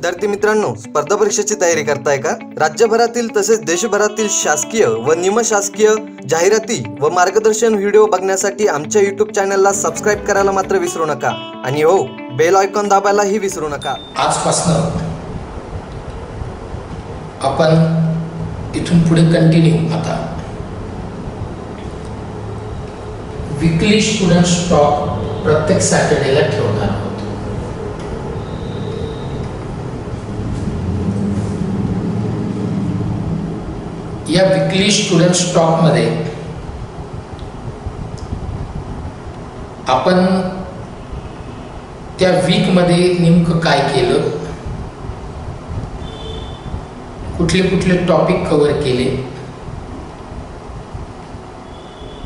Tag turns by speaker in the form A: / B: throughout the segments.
A: विद्यार्थी मित्रांनो, स्पर्धा परीक्षेची तयारी करताय का? राज्यभरातील तसेच देशभरातील शासकीय व निमशासकीय जाहिराती व मार्गदर्शन व्हिडिओ बघण्यासाठी आमच्या YouTube चॅनलला सबस्क्राइब करायला मात्र विसरू नका आणि हो, बेल आयकॉन दाबायलाही विसरू नका.
B: आजपासून आपण इथून पुढे कंटिन्यू आता वीकली स्टुडंट स्टॉक प्रत्येक सॅटर्डेला ठेवणार आहोत. या वीकली स्टुडंट स्टॉक मध्ये आपण त्या वीक मध्ये नेमकं काय केलं, कुठले कुठले टॉपिक कव्हर केले,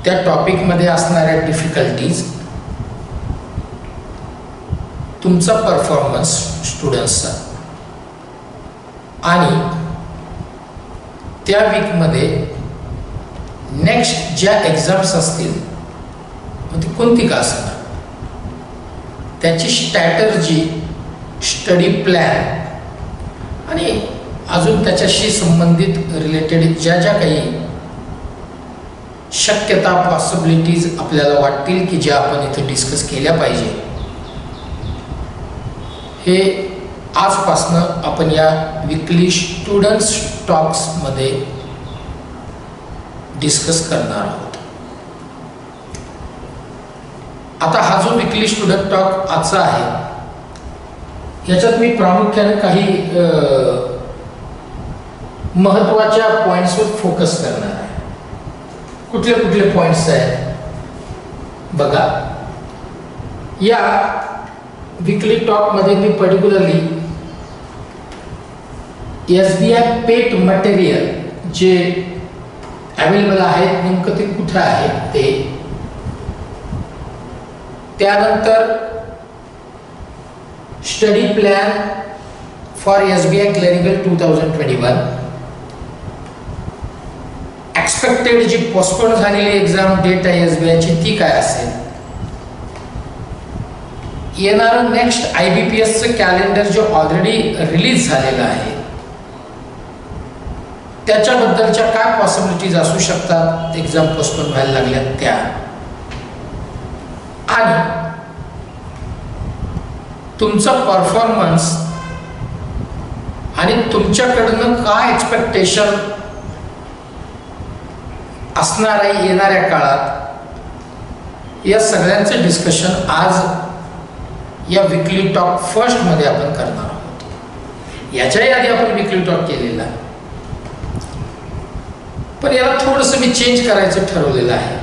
B: त्या टॉपिक मध्ये असणाऱ्या डिफिकल्टीज, तुमचा परफॉर्मन्स स्टुडंट्सचा आणि त्या वीक मध्ये नेक्स्ट ज्या एक्झाम्स असतील मग ती कोणती का असणार त्याची स्ट्रॅटर्जी, स्टडी प्लॅन आणि अजून त्याच्याशी संबंधित रिलेटेड ज्या ज्या काही शक्यता, पॉसिबिलिटीज आपल्याला वाटतील की ज्या आपण इथे डिस्कस केल्या पाहिजे, हे आजपासनं आपण या वीकली स्टुडंट स्टॉक्स मध्ये डिस्कस करणार आहोत. आता हा जो वीकली स्टुडंट टॉक आजचा आहे, याच्यात मी प्रामुख्याने काही महत्त्वाच्या पॉइंट्सवर फोकस करणार आहे. कुठले कुठले पॉइंट्स आहेत बघा. या वीकली टॉक मध्ये मी पर्टिक्युलरली SBI पेट मटेरियल जे अवेलेबल आहेत नेमकं ते कुठे आहे ते, त्यानंतर study plan for SBI clerical 2021, expected जी पोस्टपोन झालेली एक्झाम डेट आहे SBI ची ती काय असेल, येणारं नेक्स्ट IBPS चं कॅलेंडर जो ऑलरेडी रिलीज झालेलं आहे त्याच्याबद्दलच्या काय पॉसिबिलिटीज असू शकतात एक्झाम पोस्टपोन व्हायला लागल्यात त्या, आणि तुमचा परफॉर्मन्स आणि तुमच्याकडनं काय एक्सपेक्टेशन असणार आहे येणाऱ्या काळात, या सगळ्यांचं डिस्कशन आज या वीकली टॉक फर्स्ट मध्ये आपण करणार आहोत. याच्याही आधी आपण वीकली टॉक केलेला, पण याला थोडंसं मी चेंज करायचं ठरवलेलं आहे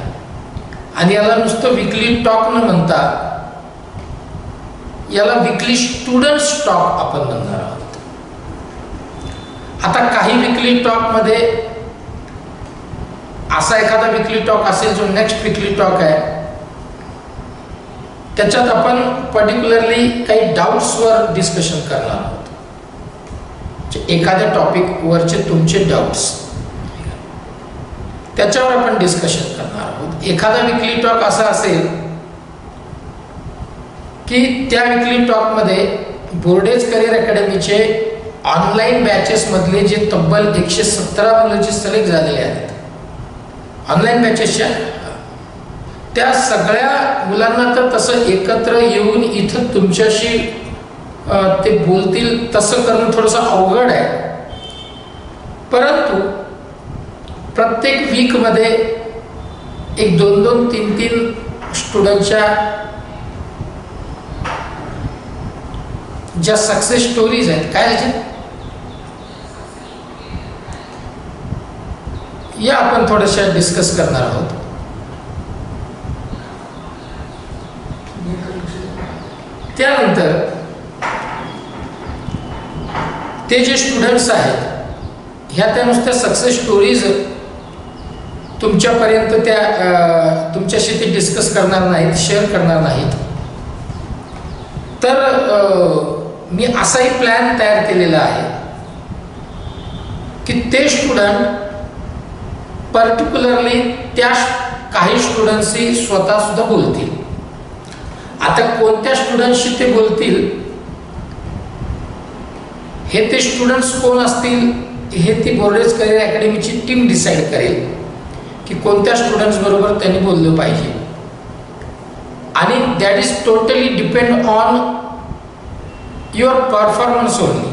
B: आणि याला नुसतं वीकली टॉक न म्हणता याला वीकली स्टुडंट स्टॉक आपण म्हणणार आहोत. आता काही वीकली टॉक मध्ये असा एखादा वीकली टॉक असेल जो नेक्स्ट वीकली टॉक आहे, त्याच्यात आपण पर्टिक्युलरली काही डाऊट्सवर डिस्कशन करणार आहोत. एखाद्या टॉपिक वरचे तुमचे डाऊट्स त्याच्यावर आपण डिस्कशन करणार आहोत. एखादा वीकली टॉक असा असेल की त्या वीकली टॉक मध्ये बोर्डेज करिअर अकॅडमीचे ऑनलाईन बॅचेस मधले जे तब्बल 117 मुलं जे सिलेक्ट झालेले आहेत ऑनलाईन बॅचेसच्या, त्या सगळ्या मुलांना तर तसं एकत्र येऊन इथं तुमच्याशी ते बोलतील तसं करणं थोडंसं अवघड आहे. परंतु प्रत्येक वीक मध्ये एक 2-2, 3-3 स्टुडंटच्या ज्या सक्सेस स्टोरीज आहेत काय त्याच्यात, या आपण थोड्याशा डिस्कस करणार आहोत. त्यानंतर ते जे स्टुडंट्स आहेत ह्या त्या नुसत्या सक्सेस स्टोरीज तुमच्यापर्यंत त्या तुमच्याशी ते डिस्कस करणार नाहीत, शेअर करणार नाहीत, तर मी असाही प्लॅन तयार केलेला आहे की ते स्टुडंट पर्टिक्युलरली त्या काही स्टुडंट्सशी स्वतः सुद्धा बोलतील. आता कोणत्या स्टुडंट्सशी ते बोलतील हे ते स्टुडंट्स कोण असतील हे ती बोर्डेज करिअर अकॅडमीची टीम डिसाईड करेल की कोणत्या स्टुडंट्स बरोबर त्यांनी बोललं पाहिजे. आणि that is totally depend on your performance only.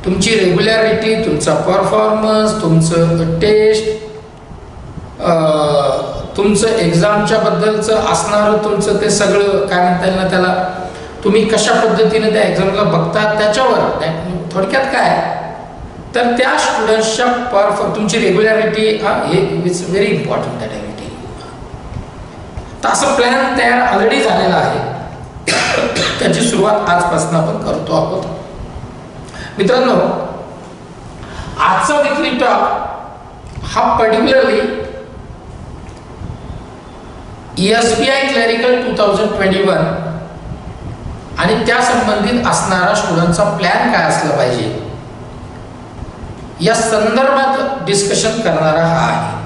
B: तुमची रेग्युलॅरिटी, तुमचा परफॉर्मन्स, तुमचं टेस्ट, तुमचं एक्झामच्या बद्दलचं असणारं तुमचं ते सगळं काय म्हणता येईल ना त्याला, तुम्ही कशा पद्धतीने त्या एक्झामला बघता त्याच्यावर. थोडक्यात काय तर त्या स्टुडंट्सच्या तुमची रेग्युलॅरिटी हे is very important that activity. तर असं प्लॅन तयार ऑलरेडी झालेला आहे. त्याची सुरुवात आजपासून आपण करतो आहोत. मित्रांनो, आजचा विकली टॉक हा पर्टिक्युलरली SBI क्लरिकल 2021 आणि त्या संबंधित असणारा स्टुडंटचा प्लॅन काय असला पाहिजे या संदर्भात डिस्कशन करणारा हा आहे.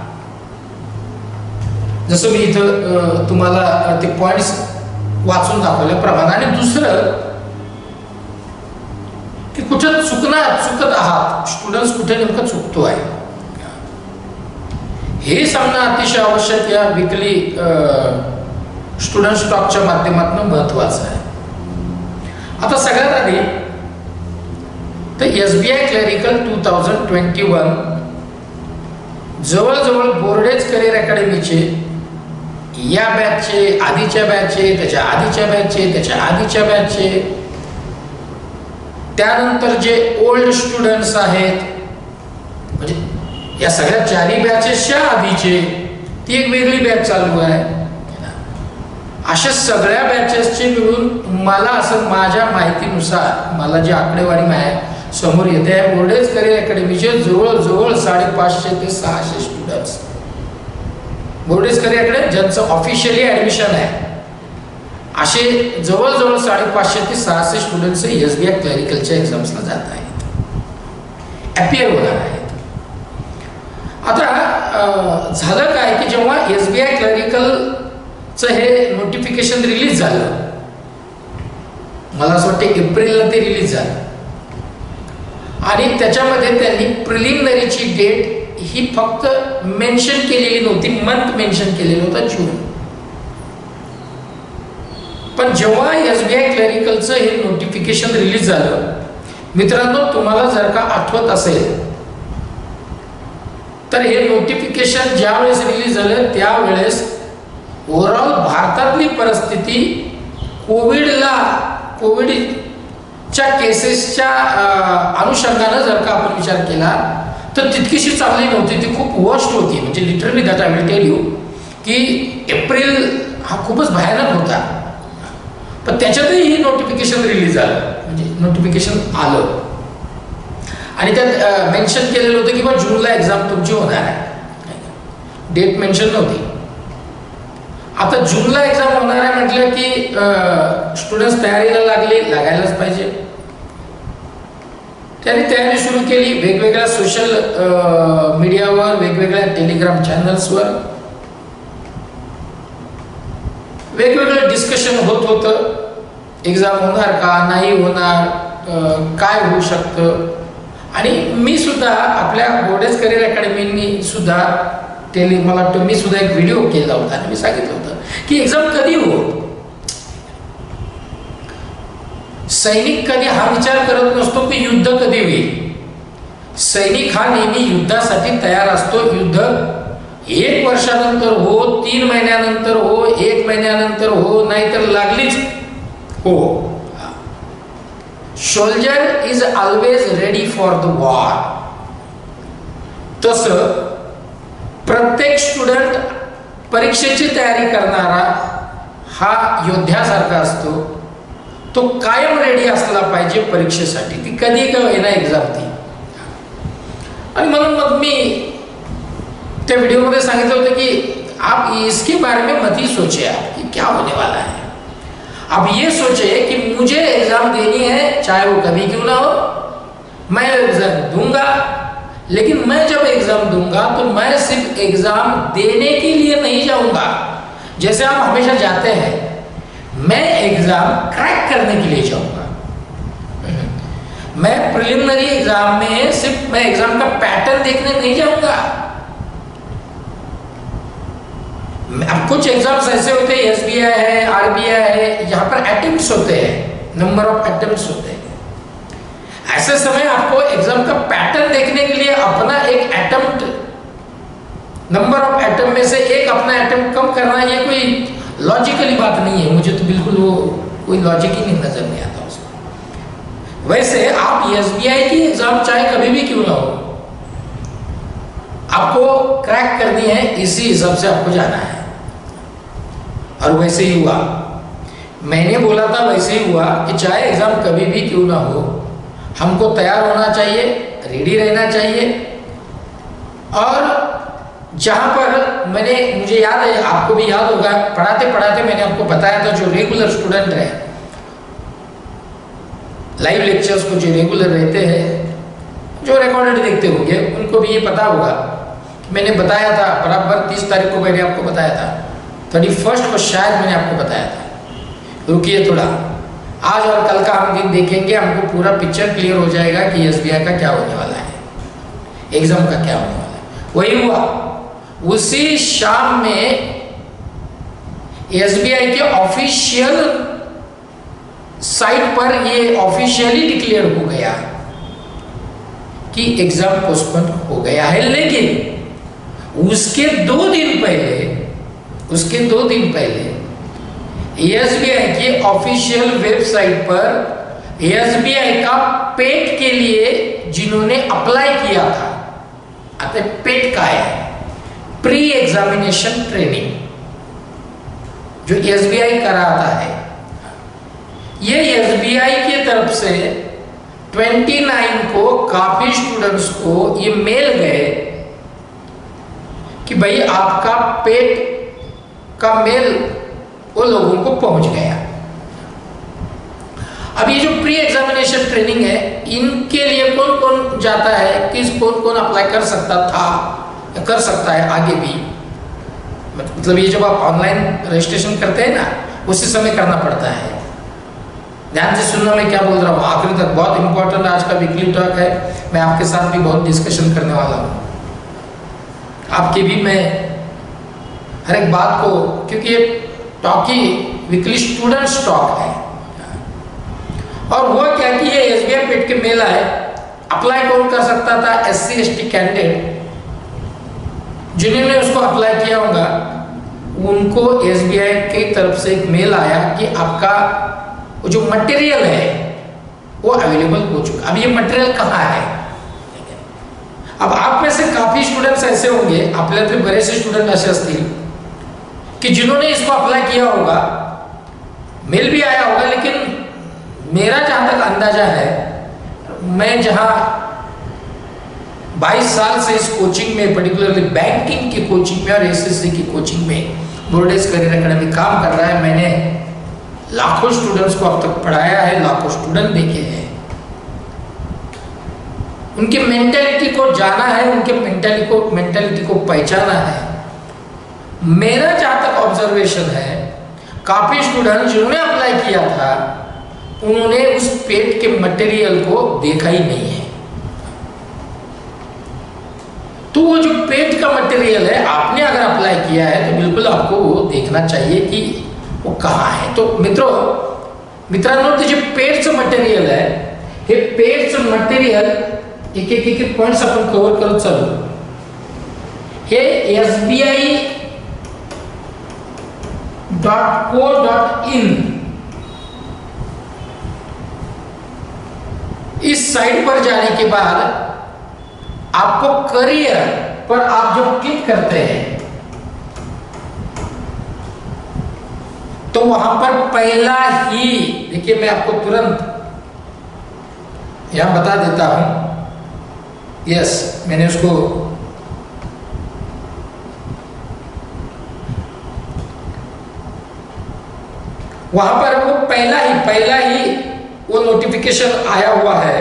B: जसं मी इथं तुम्हाला ते पॉइंट्स वाचून दाखवल्याप्रमाणे. आणि दुसरं की कुठं चुकत आहात, स्टुडंट्स कुठे नेमकं चुकतो आहे हे सांगणं अतिशय आवश्यक या विकली स्टुडंट स्टॉकच्या माध्यमातून महत्वाचं आहे. आता सगळ्यात आधी तर SBI क्लरिकल 2021 जवळजवळ बोर्डेज करिअर अकॅडमीचे या बॅचचे, आधीच्या बॅचचे, त्याच्या आधीच्या बॅचचे, त्याच्या आधीच्या बॅचचे, त्यानंतर जे ओल्ड स्टुडंट्स आहेत म्हणजे या सगळ्या चारही बॅचेसच्या आधीचे, ती एक वेगळी बॅच चालू आहे. अशा सगळ्या बॅचेसचे मिळून मला असं माझ्या माहितीनुसार मला जी आकडेवारी समोर येते आहे, बोर्डेज करिअर अकॅडमीचे जवळजवळ 550 ते 600 स्टुडंट्स बोर्डेज करिअर अकॅडमी ज्यांचं ऑफिशियली ॲडमिशन आहे, असे जवळजवळ 550 ते 600 स्टुडंट्स SBI क्लरिकलच्या एक्झाम्सला जात आहेत, अपियर होणार आहेत. आता झालं काय की जेव्हा SBI क्लरिकलचं हे नोटिफिकेशन रिलीज झालं, मला असं वाटतं एप्रिलला ते रिलीज झालं आणि त्याच्यामध्ये त्यांनी प्रिलिमिनरीची डेट ही फक्त मेन्शन केलेली नव्हती, मंथ मेन्शन केलेलं होतं जून. पण जेव्हा SBI क्लरिकलचं हे नोटिफिकेशन रिलीज झालं, मित्रांनो तुम्हाला जर का आठवत असेल तर हे नोटिफिकेशन ज्या वेळेस रिलीज झालं त्यावेळेस ओव्हरऑल भारतातली परिस्थिती कोविडच्या केसेसच्या अनुषंगानं जर का आपण विचार केला तर तितकीशी चांगली नव्हती, ती खूप वर्स्ट होती. म्हणजे literally that I will tell you की एप्रिल हा खूपच भयानक होता. पण त्याच्यातही हे नोटिफिकेशन रिलीज झालं, म्हणजे नोटिफिकेशन आलं आणि त्यात मेन्शन केलेलं होतं की बा जूनला एक्झाम तुमची होणार आहे, डेट मेन्शन नव्हती. आता जूनला एक्झाम होणार आहे म्हटलं की स्टुडंट्स तयारीला लागायलाच पाहिजे. त्यांनी तयारी सुरू केली. वेगवेगळ्या सोशल मीडियावर, वेगवेगळ्या टेलिग्राम चॅनल्सवर वेगवेगळं डिस्कशन होत होतं. एक्झाम होणार का नाही होणार, काय होऊ शकतं. आणि मी सुद्धा आपल्या बोर्डेज करिअर अकॅडमीनी सुद्धा मला वाटतं मी सुद्धा एक व्हिडिओ केला होता आणि मी सांगितलं होतं की एक्झाम कधी हो. सैनिक कधी हा विचार करत नसतो की युद्ध कधी होईल. सैनिक हा नेहमी युद्धासाठी तयार असतो. युद्ध 1 वर्षानंतर हो, 3 महिन्यानंतर हो, 1 महिन्यानंतर हो, नाहीतर लागलीच हो. Soldier is always ready for the war. तसं प्रत्येक स्टुडंट परीक्षेची तयारी करणारा हा योद्ध्यासारखा असतो. तो कायम रेडी असला पाहिजे परीक्षेसाठी, ती कधी का होईना एक्झाम ती. आणि म्हणून मग मी त्या व्हिडिओमध्ये सांगितलं होतं की आप इसके बारे में मत ही सोचिए कि क्या होने वाला है. आप ये सोचिए कि मुझे एग्जाम देनी है, चाहे वो कभी क्यों ना हो, मैं एग्जाम दूंगा. लेकिन मैं जब एग्जाम दूंगा तो मैं सिर्फ एग्जाम देने के लिए नहीं जाऊंगा जैसे आप हमेशा जाते हैं. मैं एग्जाम क्रैक करने के लिए जाऊंगा. मैं प्रिलिमिनरी एग्जाम में सिर्फ मैं एग्जाम का पैटर्न देखने नहीं जाऊंगा। अब कुछ एग्जाम्स ऐसे होते हैं, SBI है, RBI है, यहाँ पर अटेम्प्ट्स होते हैं, नंबर ऑफ अटेम्प्ट्स होते हैं। ऐसे समय आपको एग्जाम का पैटर्न देखने के लिए अपना एक अटेम्प्ट, नंबर ऑफ अटेम्प्ट में से एक अपना अटेम्प्ट कम करना, ये कोई लॉजिकली बात नहीं है। मुझे तो बिल्कुल वो कोई लॉजिक ही नहीं नजर नहीं आता उसमें। वैसे आप SBI की एग्जाम चाहे कभी भी क्यों ना हो, आपको क्रैक करनी है, इसी हिसाब से आपको जाना है। और वैसे ही हुआ, मैंने बोला था वैसे ही हुआ कि चाहे एग्जाम कभी भी क्यों ना हो, हमको तैयार होना चाहिए, रेडी रहना चाहिए। और जहां पर मुझे याद है, आपको भी याद होगा, पढ़ाते पढ़ाते मैंने आपको बताया था, जो रेगुलर स्टूडेंट है, लाइव लेक्चर्स को जो रेगुलर रहते हैं, जो रिकॉर्डेड देखते होंगे, उनको भी ये पता होगा। मैंने बताया था बराबर 30 तारीख को मैंने आपको बताया था, 31 को शायद मैंने आपको बताया था। रुकिए थोड़ा, आज और कल का हम दिन देखेंगे, हमको पूरा पिक्चर क्लियर हो जाएगा कि SBI का क्या होने वाला है, एग्जाम का क्या होने वाला है। वही हुआ, उसी शाम में SBI के ऑफिशियल साइट पर ये ऑफिशियली डिक्लेयर हो गया कि एग्जाम पोस्टपोन हो गया है। लेकिन उसके 2 दिन पहले SBI के ऑफिशियल वेबसाइट पर SBI का पेट के लिए जिन्होंने अप्लाई किया था, पेट का है, प्री एग्जामिनेशन ट्रेनिंग, जो SBI कराता है, ये SBI की तरफ से 29 को काफी स्टूडेंट्स को ये मेल गए कि भाई आपका पेट का मेल वो लोगों को पहुंच गया। अब ये जो प्री एग्जामिनेशन ट्रेनिंग है, इनके लिए कौन कौन जाता है, कौन कौन अप्लाई कर सकता था, कर सकता है आगे भी, मतलब ये जब आप ऑनलाइन रजिस्ट्रेशन करते हैं ना, उसी समय करना पड़ता है। ध्यान से सुनना मैं क्या बोल रहा हूँ आखिर तक, बहुत इंपॉर्टेंट आज का वीकली टॉक है। मैं आपके साथ भी बहुत डिस्कशन करने वाला हूँ, आपके भी मैं हर एक बात को, क्योंकि ये टॉक ही वीकली स्टूडेंट्स टॉक है। और वो क्या कि ये SBI पेट के मेल आए, अप्लाई कौन कर सकता था, SC ST कैंडिडेट जिन्होंने उसको अप्लाई किया होगा, उनको SBI की तरफ से एक मेल आया कि आपका वो जो मटेरियल है वो अवेलेबल हो चुका। अब ये मटेरियल कहाँ है? अब आप में से काफी स्टूडेंट्स ऐसे होंगे, आपल्यातले बरेचसे स्टूडेंट असे असतील कि जिन्होंने इसको अप्लाई किया होगा, मेल भी आया होगा, लेकिन मेरा जहां तक अंदाजा है, मैं जहां 22 साल से इस कोचिंग में, पर्टिकुलरली बैंकिंग की कोचिंग में और SSC की कोचिंग में, बोर्डेज करियर एकेडमी काम कर रहा है, मैंने लाखों स्टूडेंट्स को अब तक पढ़ाया है, लाखों स्टूडेंट देखे हैं, उनकी मेंटेलिटी को जाना है, उनके मेंटेलिटी को पहचाना है। मेरा जहां तक ऑब्जर्वेशन है, काफी स्टूडेंट जिन्होंने अप्लाई किया था, उन्होंने उस पेट के मटेरियल को देखा ही नहीं है। तो वो जो पेट का मटेरियल है, आपने अगर अप्लाई किया है तो बिल्कुल आपको वो देखना चाहिए कि वो कहाँ है। तो मित्रांनो, जे पेटचं मटेरियल आहे, हे पेटचं मटेरियल एक पॉइंट्स आपण कव्हर करत चालू। हे SBI.co.in इस साइट पर जाने के बाद आपको करियर पर आप जब क्लिक करते हैं तो वहां पर पहला ही, देखिए मैं आपको तुरंत यहां बता देता हूं, यस मैंने उसको वहां पर वो पहला ही वो नोटिफिकेशन आया हुआ है,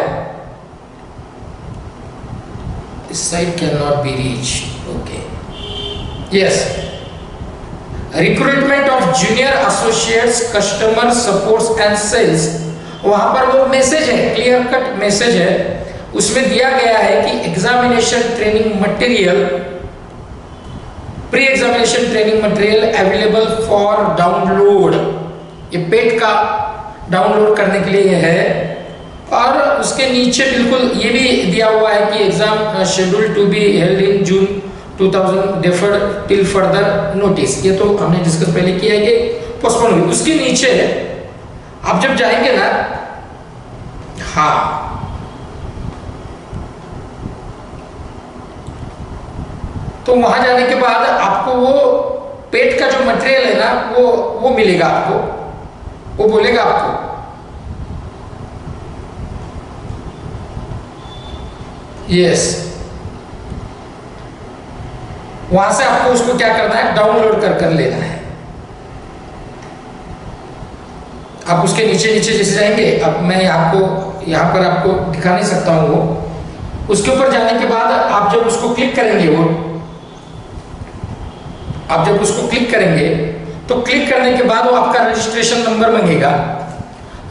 B: this site can not be reach, okay, yes, recruitment of junior associates customer supports and sales वहां पर वो मैसेज है, क्लियर कट मैसेज है, उसमें दिया गया है कि examination training material, pre examination training material available for download, ये पेट का डाउनलोड करने के लिए है। और उसके नीचे बिल्कुल ये भी दिया हुआ है कि exam schedule to be held in June 2000 deferred till further notice, ये तो हमने डिस्कस पहले किया है कि पोस्टपोन हुई। उसके नीचे आप जब जाएंगे ना, हाँ तो वहां जाने के बाद आपको वो पेट का जो मटेरियल है ना वो मिलेगा आपको, वो बोलेगा आपको यस, वहां से आपको उसको क्या करना है, डाउनलोड कर लेना है। आप उसके नीचे जैसे जाएंगे, अब मैं आपको यहां पर आपको दिखा नहीं सकता हूं, वो उसके ऊपर जाने के बाद आप जब उसको क्लिक करेंगे, आप जब उसको क्लिक करेंगे तो क्लिक करने के बाद वो आपका रजिस्ट्रेशन नंबर मांगेगा।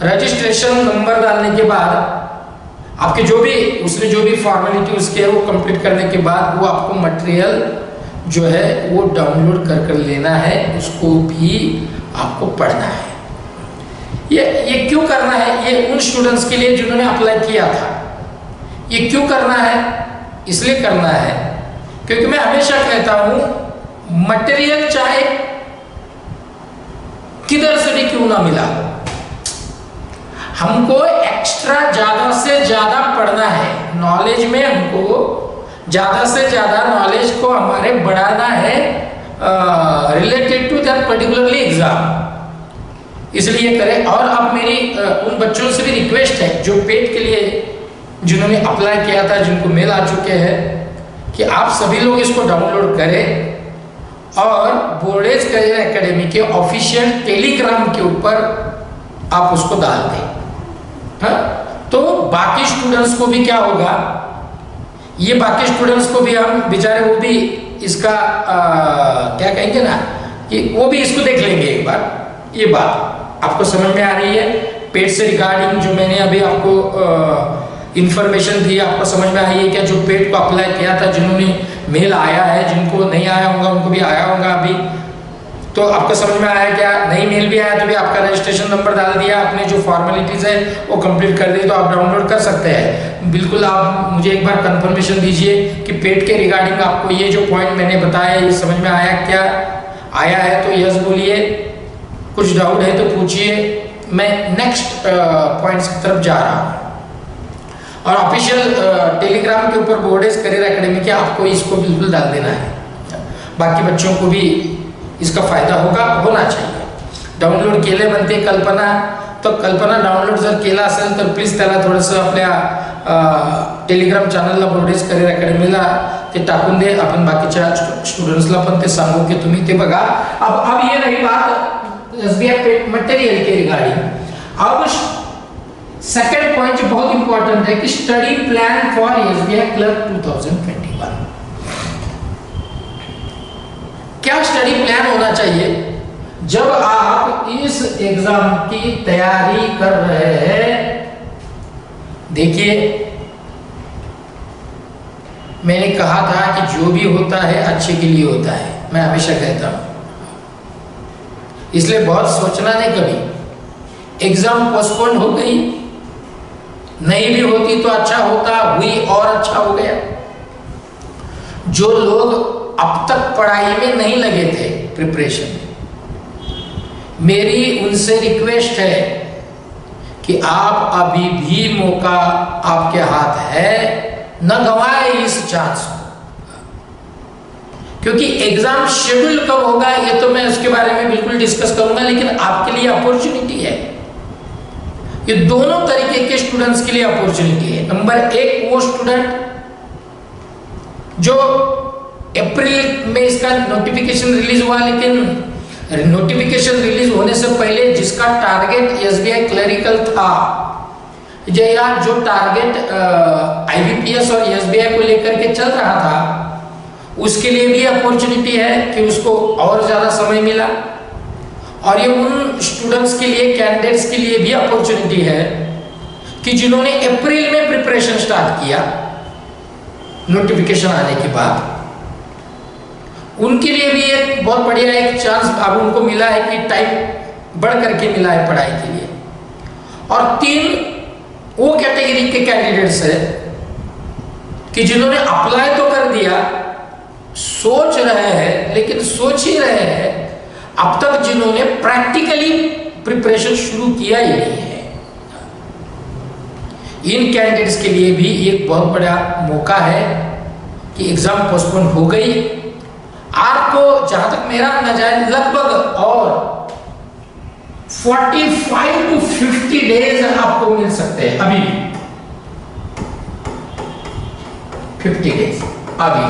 B: रजिस्ट्रेशन नंबर डालने के बाद आपके जो भी उसने जो भी फॉर्मेलिटी उसके है वो कंप्लीट करने के बाद वो आपको मटेरियल जो है वो डाउनलोड कर लेना है, उसको भी आपको पढ़ना है। ये क्यों करना है, ये उन स्टूडेंट्स के लिए जिन्होंने अप्लाई किया था। ये क्यों करना है, इसलिए करना है क्योंकि मैं हमेशा कहता हूं मटेरियल चाहे किधर से भी क्यों ना मिला, हमको एक्स्ट्रा ज्यादा से ज्यादा पढ़ना है। नॉलेज में हमको ज्यादा से ज्यादा नॉलेज को हमारे बढ़ाना है related to that particularly exam, इसलिए करें। और अब मेरी उन बच्चों से भी रिक्वेस्ट है जो पेट के लिए जिन्होंने अप्लाई किया था, जिनको मेल आ चुके हैं, कि आप सभी लोग इसको डाउनलोड करें और बोर्डेज करियर एकेडमी के ऑफिशियल टेलीग्राम के ऊपर आप उसको डाल दें। हाँ? तो बाकी स्टूडेंट्स को भी क्या होगा, ये बाकी स्टूडेंट्स को भी हम बेचारे वो भी इसका क्या कहेंगे ना कि वो भी इसको देख लेंगे एक बार। ये बात आपको समझ में आ रही है? पेट से रिगार्डिंग जो मैंने अभी आपको इंफॉर्मेशन दी, आपको समझ में आई है क्या? जो पेट को अप्लाई किया था, जिन्होंने मेल आया है, जिनको नहीं आया होगा उनको भी आया होगा अभी, तो आपको समझ में आया क्या? नहीं मेल भी आया तो भी आपका रजिस्ट्रेशन नंबर डाल दिया, आपने जो फॉर्मेलिटीज है वो कंप्लीट कर दी, तो आप डाउनलोड कर सकते हैं। बिल्कुल आप मुझे एक बार कंफर्मेशन दीजिए कि पेट के रिगार्डिंग आपको ये जो पॉइंट मैंने बताया ये समझ में आया क्या? आया है तो यस बोलिए, कुछ डाउट है तो पूछिए। मैं नेक्स्ट पॉइंट्स की तरफ जा रहा हूँ। और ऑफिशियल टेलीग्राम के ऊपर बोर्डेज करियर एकेडमी के आपको इसको बिल्कुल डाल देना है, बाकी बच्चों को भी इसका फायदा होना चाहिए। डाउनलोड केले बनते कल्पना, तो कल्पना डाउनलोड जर केला असेल तर प्लीज त्याला थोडंसं आपल्या टेलिग्राम चॅनलला बोर्डेज करियर अकॅडमीला ते टाकून दे, आपण बाकीच्या स्टुडंट्सला पण ते सांगू की तुम्ही ते बघा। अब ये रही बात एसबीआई मटेरियल के रिगार्डिंग। अब सेकंड पॉइंट जो बहुत इंपॉर्टेंट है कि study plan for SBI clerk 2021। क्या स्टडी प्लान होना चाहिए जब आप इस एग्जाम की तैयारी कर रहे हैं? देखिए, मैंने कहा था कि जो भी होता है अच्छे के लिए होता है, मैं हमेशा कहता हूं, इसलिए बहुत सोचना नहीं कभी। एग्जाम पोस्टपोन हो गई, नहीं भी होती तो अच्छा होता, हुई और अच्छा हो गया। जो लोग अब तक पढ़ाई में नहीं लगे थे, प्रिपरेशन में, मेरी उनसे रिक्वेस्ट है कि आप अभी भी मौका आपके हाथ है, न गंवाए इस चांस को। क्योंकि एग्जाम शेड्यूल कब होगा ये तो मैं उसके बारे में बिल्कुल डिस्कस करूंगा, लेकिन आपके लिए अपॉर्चुनिटी है। ये दोनों तरीके के स्टूडेंट्स के लिए अपॉर्चुनिटी है। नंबर एक, वो स्टूडेंट जो अप्रैल में इसका नोटिफिकेशन रिलीज हुआ, लेकिन नोटिफिकेशन रिलीज होने से पहले जिसका टारगेट एसबीआई क्लरिकल था, या जो टारगेट आईबीपीएस और एसबीआई को लेकर के चल रहा था, उसके लिए भी अपॉर्चुनिटी है कि उसको और ज्यादा समय मिला। और ये उन स्टूडेंट्स के लिए, कैंडिडेट्स के लिए भी अपॉर्चुनिटी है कि जिन्होंने अप्रैल में प्रिपरेशन स्टार्ट किया नोटिफिकेशन आने के बाद, उनके लिए भी एक बहुत बढ़िया एक चांस अब उनको मिला है कि टाइम बढ़ करके मिला है पढ़ाई के लिए। और 3 वो कैटेगरी के कैंडिडेट्स है कि जिन्होंने अप्लाई तो कर दिया, सोच रहे हैं, लेकिन सोच ही रहे हैं, अब तक जिन्होंने प्रैक्टिकली प्रिपरेशन शुरू किया ही नहीं है। इन कैंडिडेट्स के लिए भी एक बहुत बड़ा मौका है कि एग्जाम पोस्टपोन हो गई। आपको जहां तक मेरा अंदाजा है लगभग और 45 to 50 डेज आपको मिल सकते हैं अभी, 50 डेज अभी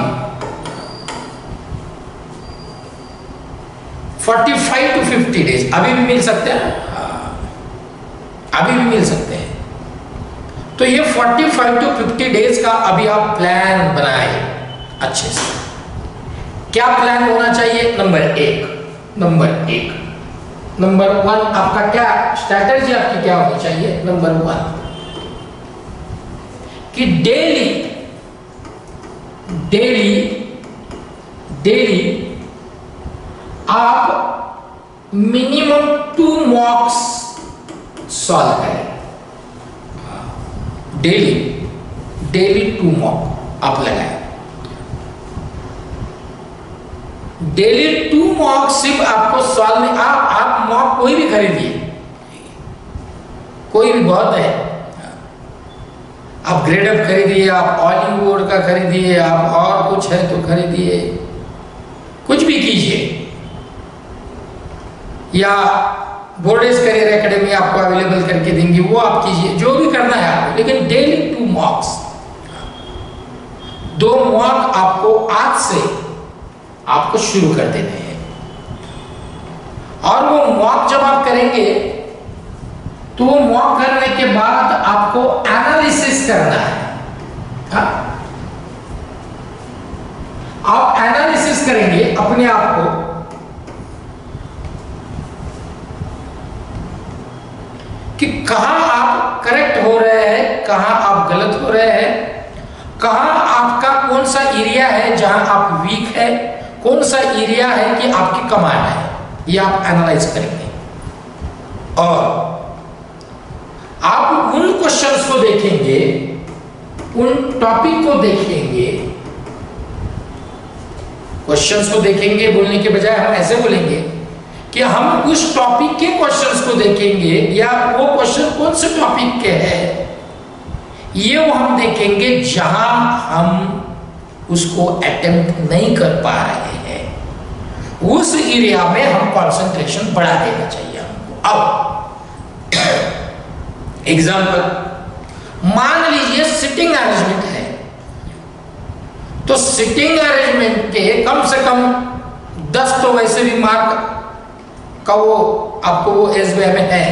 B: 45 to 50 डेज अभी भी मिल सकते हैं, अभी भी मिल सकते हैं। तो ये 45 to 50 डेज का अभी आप प्लान बनाए अच्छे से। क्या प्लान होना चाहिए? नंबर 1 आपका क्या स्ट्रैटेजी आपकी क्या होनी चाहिए? नंबर 1 कि डेली आप मिनिमम 2 मॉक्स सॉल्व करें। डेली 2 मॉक आप लगाएं। डेली 2 मॉक सिर्फ आपको सॉल्व में आप मॉक कोई भी खरीदिए, कोई भी बहुत है, आप ग्रेड अप खरीदिए, आप ऑलिंग बोर्ड का खरीदिए, आप और कुछ है तो खरीदिए, कुछ भी कीजिए, या बोर्डेज करियर एकेडमी आपको अवेलेबल करके देंगे, वो आप कीजिए, जो भी करना है आपको, लेकिन डेली 2 मॉक्स, 2 मॉक आपको आज से आपको शुरू कर देने हैं। और वो मॉक जब आप करेंगे तो वो मॉक करने के बाद आपको एनालिसिस करना है। हाँ? आप एनालिसिस करेंगे अपने आप को कि कहां आप करेक्ट हो रहे हैं, कहां आप गलत हो रहे हैं, कहां आपका कौन सा एरिया है जहां आप वीक है, कौन सा एरिया है कि आपकी कमांड है, ये आप एनालाइज करेंगे। और आप उन क्वेश्चंस को देखेंगे, उन टॉपिक को देखेंगे, क्वेश्चंस को देखेंगे बोलने के बजाय हम ऐसे बोलेंगे कि हम उस टॉपिक के क्वेश्चंस को देखेंगे, या वो क्वेश्चन कौन से टॉपिक के हैं ये वो हम देखेंगे जहां हम उसको अटेम्प्ट नहीं कर पा रहे हैं, उस एरिया में हम कंसंट्रेशन बढ़ा देना चाहिए हमको। अब एग्जाम्पल मान लीजिए सिटिंग अरेंजमेंट है, तो सिटिंग अरेंजमेंट के कम से कम 10 तो वैसे भी मार्क का वो आपको वो एसबीआई में है,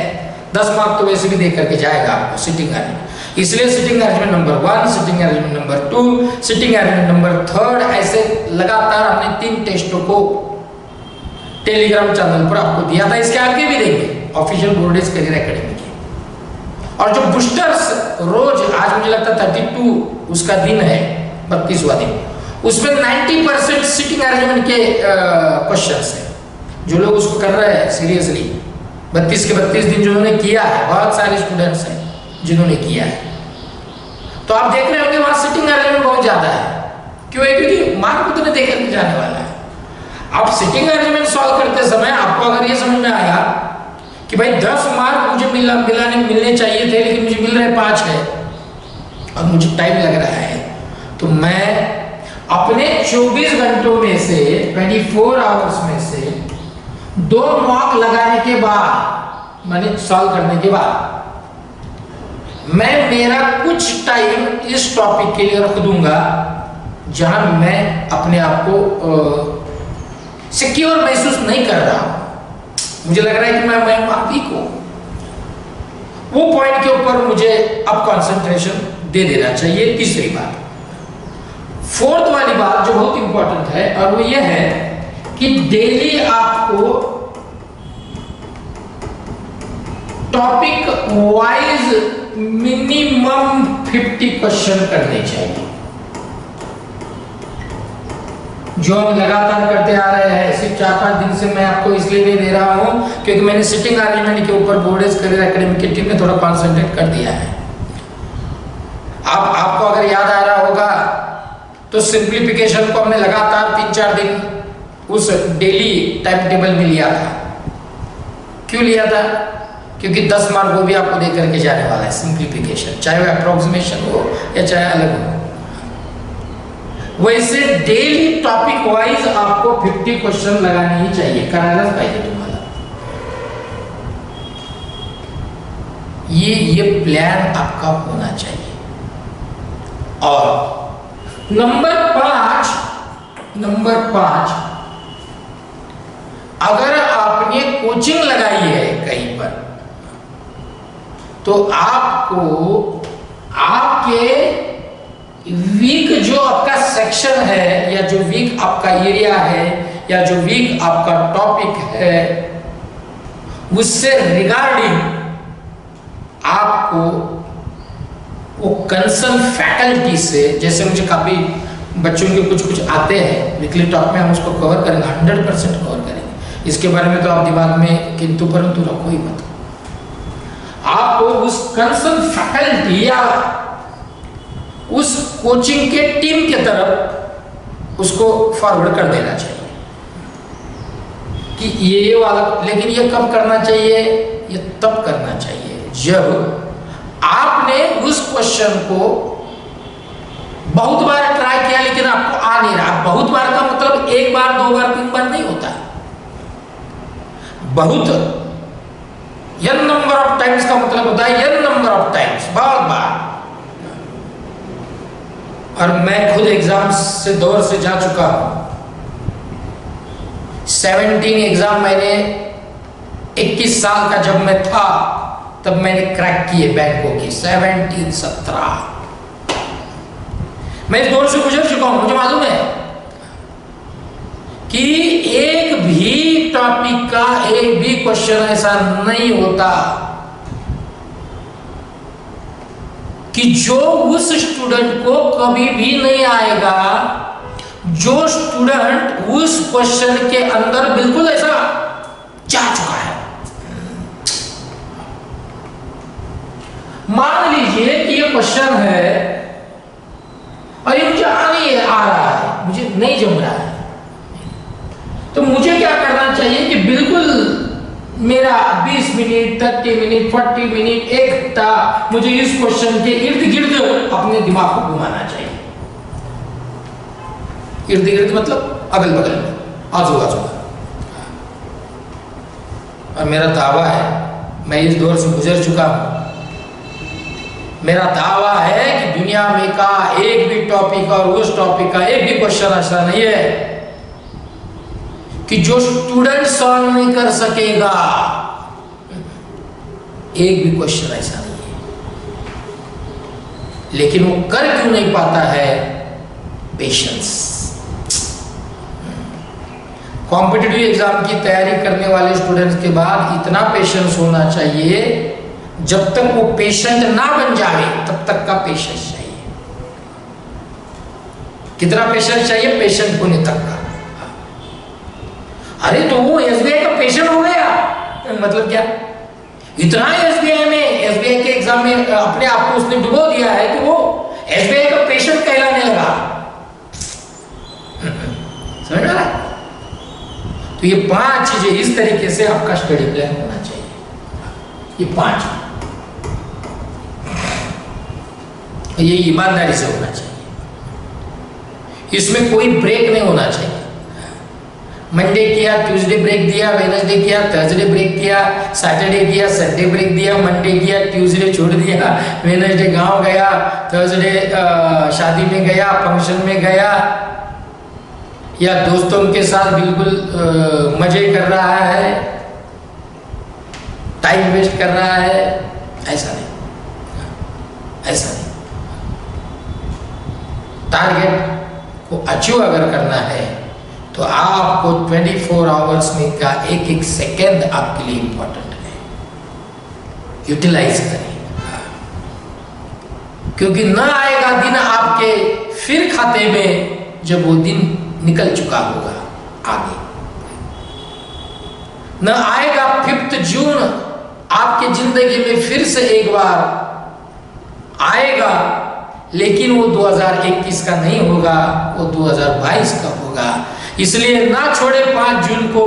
B: 10 मार्क तो वैसे भी दे करके जाएगा आपको सिटिंग अरेंजमेंट। इसलिए sitting arrangement number 1, sitting arrangement number 2, sitting arrangement number 3, ऐसे लगातार हमने 3 टेस्टों को टेलीग्राम चैनल पर आपको दिया था, इसके आगे भी देंगे ऑफिशियल बोर्डेज करियर एकेडमी के। और जो बूस्टर्स रोज आज मुझे लगता 32 उसका दिन है, 32वां दिन, उसमें 90% सिटिंग अरेंजमेंट के क्वेश्चंस हैं। जो लोग उसको कर रहे हैं सीरियसली, 32 के 32 दिन जिन्होंने किया है, बहुत सारे स्टूडेंट्स हैं जिन्होंने किया है, तो आप देख रहे होंगे वहां सिटिंग अरेंजमेंट बहुत ज्यादा है। क्यों है? क्योंकि मार्क उतने देकर के जाने वाला है। आप सिटिंग अरेंजमेंट सॉल्व करते समय आपको अगर ये समझ में आया कि भाई 10 मार्क मुझे मिलने चाहिए थे, लेकिन मुझे मिल रहे 5 है और मुझे टाइम लग रहा है, तो मैं अपने 24 घंटों में से 24 आवर्स में से 2 मॉक लगाने के बाद, मैंने सॉल्व करने के बाद, मैं मेरा कुछ टाइम इस टॉपिक के लिए रख दूंगा जहां मैं अपने आप को सिक्योर महसूस नहीं कर रहा हूं, मुझे लग रहा है कि मैं वीक हूं। वो पॉइंट के ऊपर मुझे अब कंसंट्रेशन दे देना चाहिए। तीसरी बात, 4th वाली बात जो बहुत इंपॉर्टेंट है, और वो ये है कि डेली आपको टॉपिक वाइज मिनिमम 50 क्वेश्चन करने चाहिए, जो हम लगातार करते आ रहे हैं। सिर्फ 4-5 दिन से मैं आपको इसलिए नहीं दे रहा हूं क्योंकि मैंने सिटिंग आर्ग्यूमेंट के ऊपर बोर्डेज करियर एकेडमी की टीम ने थोड़ा कॉन्सेंट्रेट कर दिया है। आपको अगर याद आ रहा होगा तो सिंप्लीफिकेशन को हमने लगातार 3-4 दिन उस डेली टाइम टेबल में लिया था। क्यों लिया था? क्योंकि 10 मार्क वो भी आपको दे करके जाने वाला है सिंप्लीफिकेशन, चाहे वो अप्रोक्सीमेशन हो या चाहे अलग हो। वैसे डेली टॉपिक वाइज आपको 50 क्वेश्चन लगाने ही चाहिए, करायलाच पाहिजे तुम्हाला। ये प्लान आपका होना चाहिए। और नंबर 5, अगर आपने कोचिंग लगाई है कहीं पर तो आपको आपके वीक जो आपका सेक्शन है या जो वीक आपका एरिया है या जो वीक आपका टॉपिक है उससे रिगार्डिंग आपको वो कंसर्न फैकल्टी से, जैसे मुझे काफी बच्चों के कुछ आते हैं वीकली टॉक में, हम उसको कवर करेंगे, 100% कवर करेंगे। इसके बारे में तो आप दिमाग में किंतु परंतु रखो ही मत। आपको उस कंसर्न फैकल्टी या उस कोचिंग के टीम के तरफ उसको फॉरवर्ड कर देना चाहिए कि ये वाला। लेकिन ये कब करना चाहिए? ये तब करना चाहिए जब आपने उस क्वेश्चन को बहुत बार ट्राई किया लेकिन आपको आ नहीं रहा। बहुत बार का मतलब 1 बार 2 बार 3 बार नहीं होता, बहुत n नंबर ऑफ टाइम्स का मतलब होता है n नंबर ऑफ टाइम्स, बहुत बार। और मैं खुद एग्जाम से दौर से जा चुका हूं। 17 एग्जाम मैंने 21 साल का जब मैं था तब मैंने क्रैक किए बैंकों की 17 मैं इस दौर से गुजर चुका हूं। मुझे मालूम है कि एक भी टॉपिक का एक भी क्वेश्चन ऐसा नहीं होता कि जो उस स्टूडेंट को कभी भी नहीं आएगा, जो स्टूडेंट उस क्वेश्चन के अंदर बिल्कुल ऐसा जा चुका है। मान लीजिए कि ये क्वेश्चन है और ये मुझे आ रहा है, मुझे नहीं जम रहा है, तो मुझे क्या करना चाहिए कि बिल्कुल मेरा 20 मिनट 30 मिनट 40 मिनट 1 घंटा मुझे इस क्वेश्चन के इर्द गिर्द अपने दिमाग को घुमाना चाहिए। इर्द गिर्द मतलब अगल बगल में, आजू बाजू। और मेरा दावा है, मैं इस दौर से गुजर चुका हूं, मेरा दावा है कि दुनिया में का एक भी टॉपिक और उस टॉपिक का एक भी क्वेश्चन ऐसा नहीं है कि जो स्टूडेंट सॉल्व नहीं कर सकेगा। एक भी क्वेश्चन ऐसा नहीं है, लेकिन वो कर क्यों नहीं पाता है? पेशेंस। कॉम्पिटिटिव एग्जाम की तैयारी करने वाले स्टूडेंट्स के बाद इतना पेशेंस होना चाहिए, जब तक वो पेशेंट ना बन जाए तब तक का पेशेंस चाहिए। कितना पेशेंस चाहिए? पेशेंट होने तक का। अरे तो वो एसबीआई का पेशेंट हो गया, मतलब क्या? इतना एसबीआई के एग्जाम में अपने आप को उसने डुबो दिया है कि वो एसबीआई का पेशेंट कहलाने लगा। समझ रहा है? तो ये 5 चीजें इस तरीके से आपका स्टडी प्लान होना चाहिए। ये 5, ये ईमानदारी से होना चाहिए, इसमें कोई ब्रेक नहीं होना चाहिए। मंडे किया, ट्यूसडे ब्रेक दिया, वेडनेसडे किया, थर्सडे ब्रेक किया, सैटरडे किया, संडे ब्रेक दिया, मंडे किया, ट्यूसडे छोड़ दिया, वेडनेसडे गांव गया, थर्सडे शादी में गया, फंक्शन में गया, या दोस्तों के साथ बिल्कुल मजे कर रहा है, टाइम वेस्ट कर रहा है। ऐसा नहीं, ऐसा नहीं। टारगेट को अचीव अगर करना है तो आपको 24 आवर्स में का एक एक सेकेंड आपके लिए इंपॉर्टेंट है, यूटिलाइज करें। क्योंकि न आएगा दिन आपके फिर खाते में जब वो दिन निकल चुका होगा आगे। न आएगा 5 जून आपके जिंदगी में फिर से एक बार आएगा, लेकिन वो 2021 का नहीं होगा, वो 2022 का होगा। इसलिए ना छोड़े 5 जून को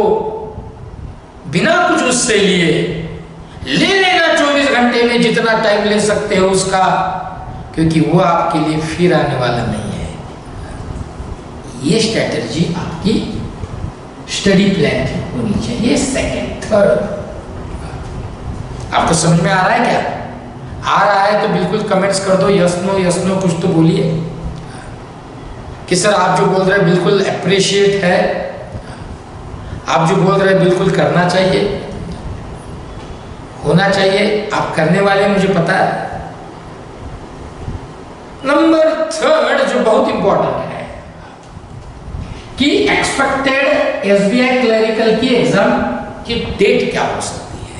B: बिना कुछ उससे लिए, ले लेना 24 घंटे में जितना टाइम ले सकते हो उसका, क्योंकि वो आपके लिए फिर आने वाला नहीं है। ये स्ट्रैटेजी आपकी स्टडी प्लान की होनी चाहिए। सेकंड, थर्ड, आपको समझ में आ रहा है क्या? आ रहा है तो बिल्कुल कमेंट्स कर दो, यस नो कुछ तो बोलिए कि सर आप जो बोल रहे हैं बिल्कुल अप्रिशिएट है, आप जो बोल रहे हैं बिल्कुल करना चाहिए, होना चाहिए, आप करने वाले मुझे पता है। नंबर 3 जो बहुत इंपॉर्टेंट है कि एक्सपेक्टेड एसबीआई क्लरिकल की एग्जाम की डेट क्या हो सकती है,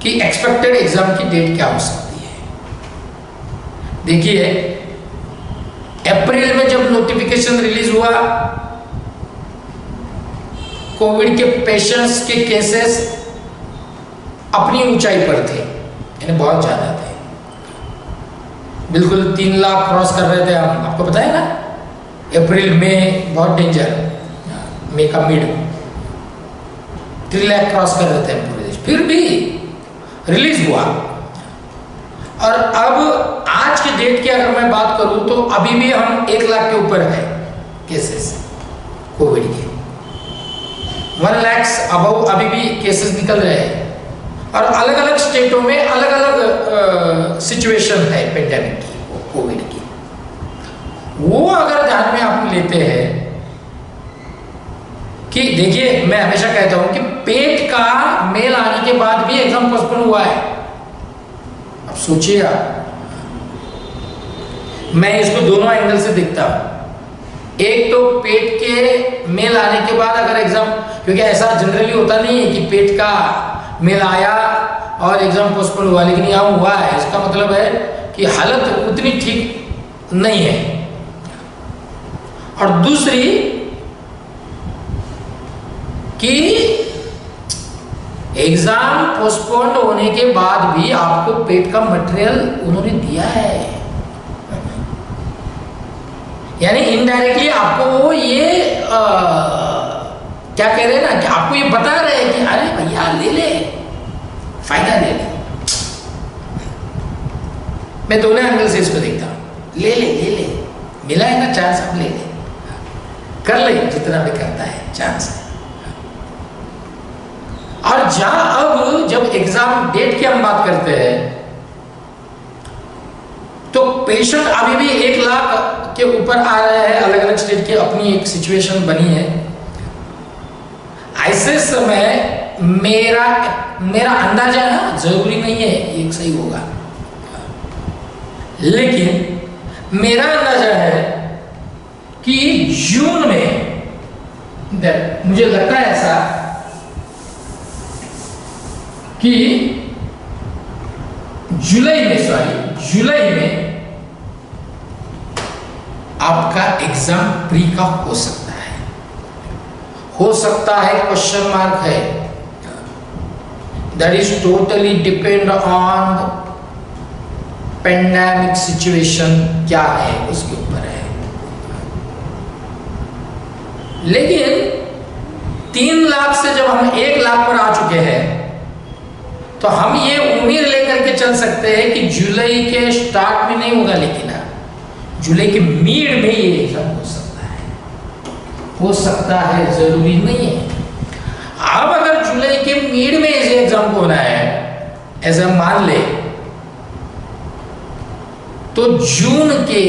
B: कि एक्सपेक्टेड एग्जाम की डेट क्या हो सकती है। देखिए, अप्रैल में जब नोटिफिकेशन रिलीज हुआ, कोविड के पेशेंट्स के केसेस अपनी ऊंचाई पर थे, यानी बहुत ज्यादा थे, बिल्कुल 3 लाख क्रॉस कर रहे थे हम, आपको पता है ना। अप्रैल में बहुत डेंजर, मई का मिड 3 लाख क्रॉस कर रहे थे हम पूरे देश, फिर भी रिलीज हुआ। और अब आज की डेट की अगर मैं बात करूं तो अभी भी हम 1 लाख के ऊपर है केसेस कोविड के, 1 लाख अबव अभी भी केसेस निकल रहे हैं। और अलग अलग स्टेटों में अलग अलग सिचुएशन है पेंडेमिक की, कोविड की। वो अगर ध्यान में आप लेते हैं कि देखिए, मैं हमेशा कहता हूं कि पेट का मेल आने के बाद भी एग्जाम पोस्टपोन हुआ है। अब सोचिए आप, मैं इसको दोनों एंगल से देखता हूं। एक तो पेट के मेल आने के बाद अगर एग्जाम, क्योंकि ऐसा जनरली होता नहीं है कि पेट का मेल आया और एग्जाम पोस्टपोन हुआ, लेकिन यहाँ हुआ है, इसका मतलब है कि हालत उतनी ठीक नहीं है। और दूसरी कि एग्जाम पोस्टपोन होने के बाद भी आपको पेट का मटेरियल उन्होंने दिया है, यानी इनडायरेक्टली आपको वो ये क्या कह रहे हैं ना, कि आपको ये बता रहे हैं कि अरे भैया ले ले, फायदा ले ले। मैं दोनों एंगल से इसको देखता हूं, ले ले, मिला है ना चांस, अब ले ले, कर ले जितना भी करता है, चांस है। और जहां अब जब एग्जाम डेट की हम बात करते हैं तो पेशेंट अभी भी 1 लाख के ऊपर आ रहे हैं, अलग अलग स्टेट की अपनी एक सिचुएशन बनी है। ऐसे समय मेरा अंदाजा है, जरूरी नहीं है ये सही होगा, लेकिन मेरा अंदाजा है कि जून में, मुझे लगता है ऐसा कि जुलाई में आपका एग्जाम प्री का हो सकता है, क्वेश्चन मार्क है। That is totally depend on pandemic situation क्या है उसके ऊपर है। लेकिन 3 लाख से जब हम 1 लाख पर आ चुके हैं तो हम ये उम्मीद लेकर के चल सकते हैं कि जुलाई के स्टार्ट में नहीं होगा, लेकिन जुलाई के मिड में ये एग्जाम हो सकता है, जरूरी नहीं है। अब अगर जुलाई के मिड में इस एग्जाम को होना है, ऐसा मान ले, तो जून के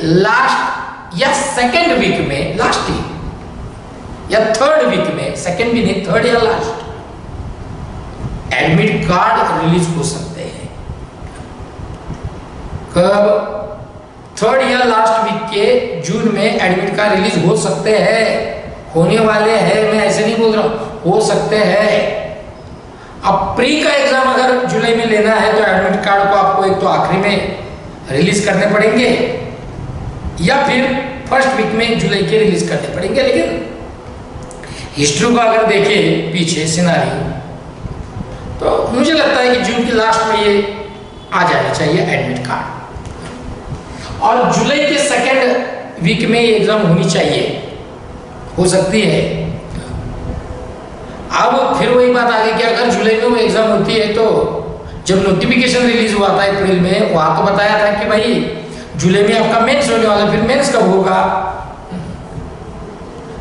B: लास्ट या सेकेंड वीक में, लास्ट वीक या थर्ड वीक में, सेकेंड भी नहीं, थर्ड या लास्ट, एडमिट कार्ड रिलीज हो सकते हैं। कब? थर्ड या लास्ट वीक के जून में एडमिट कार्ड रिलीज हो सकते हैं, होने वाले हैं, मैं ऐसे नहीं बोल रहा हूं, हो सकते हैं। अब प्री का एग्जाम अगर लेना है तो एडमिट कार्ड को आपको एक तो आखिरी में रिलीज करने पड़ेंगे या फिर फर्स्ट वीक में जुलाई के रिलीज करने पड़ेंगे। लेकिन हिस्ट्री को अगर देखें पीछे सिनारी, तो मुझे लगता है कि जून की लास्ट में ये आ जाना चाहिए एडमिट कार्ड, और जुलाई के सेकेंड वीक में ये एग्जाम होनी चाहिए, हो सकती है। अब फिर वही बात आ गई कि अगर जुलाई में वो एग्जाम होती है तो जब नोटिफिकेशन रिलीज हुआ था अप्रैल में, वहां तो बताया था कि भाई जुलाई में आपका मेंस होने वाला, फिर मेंस कब होगा?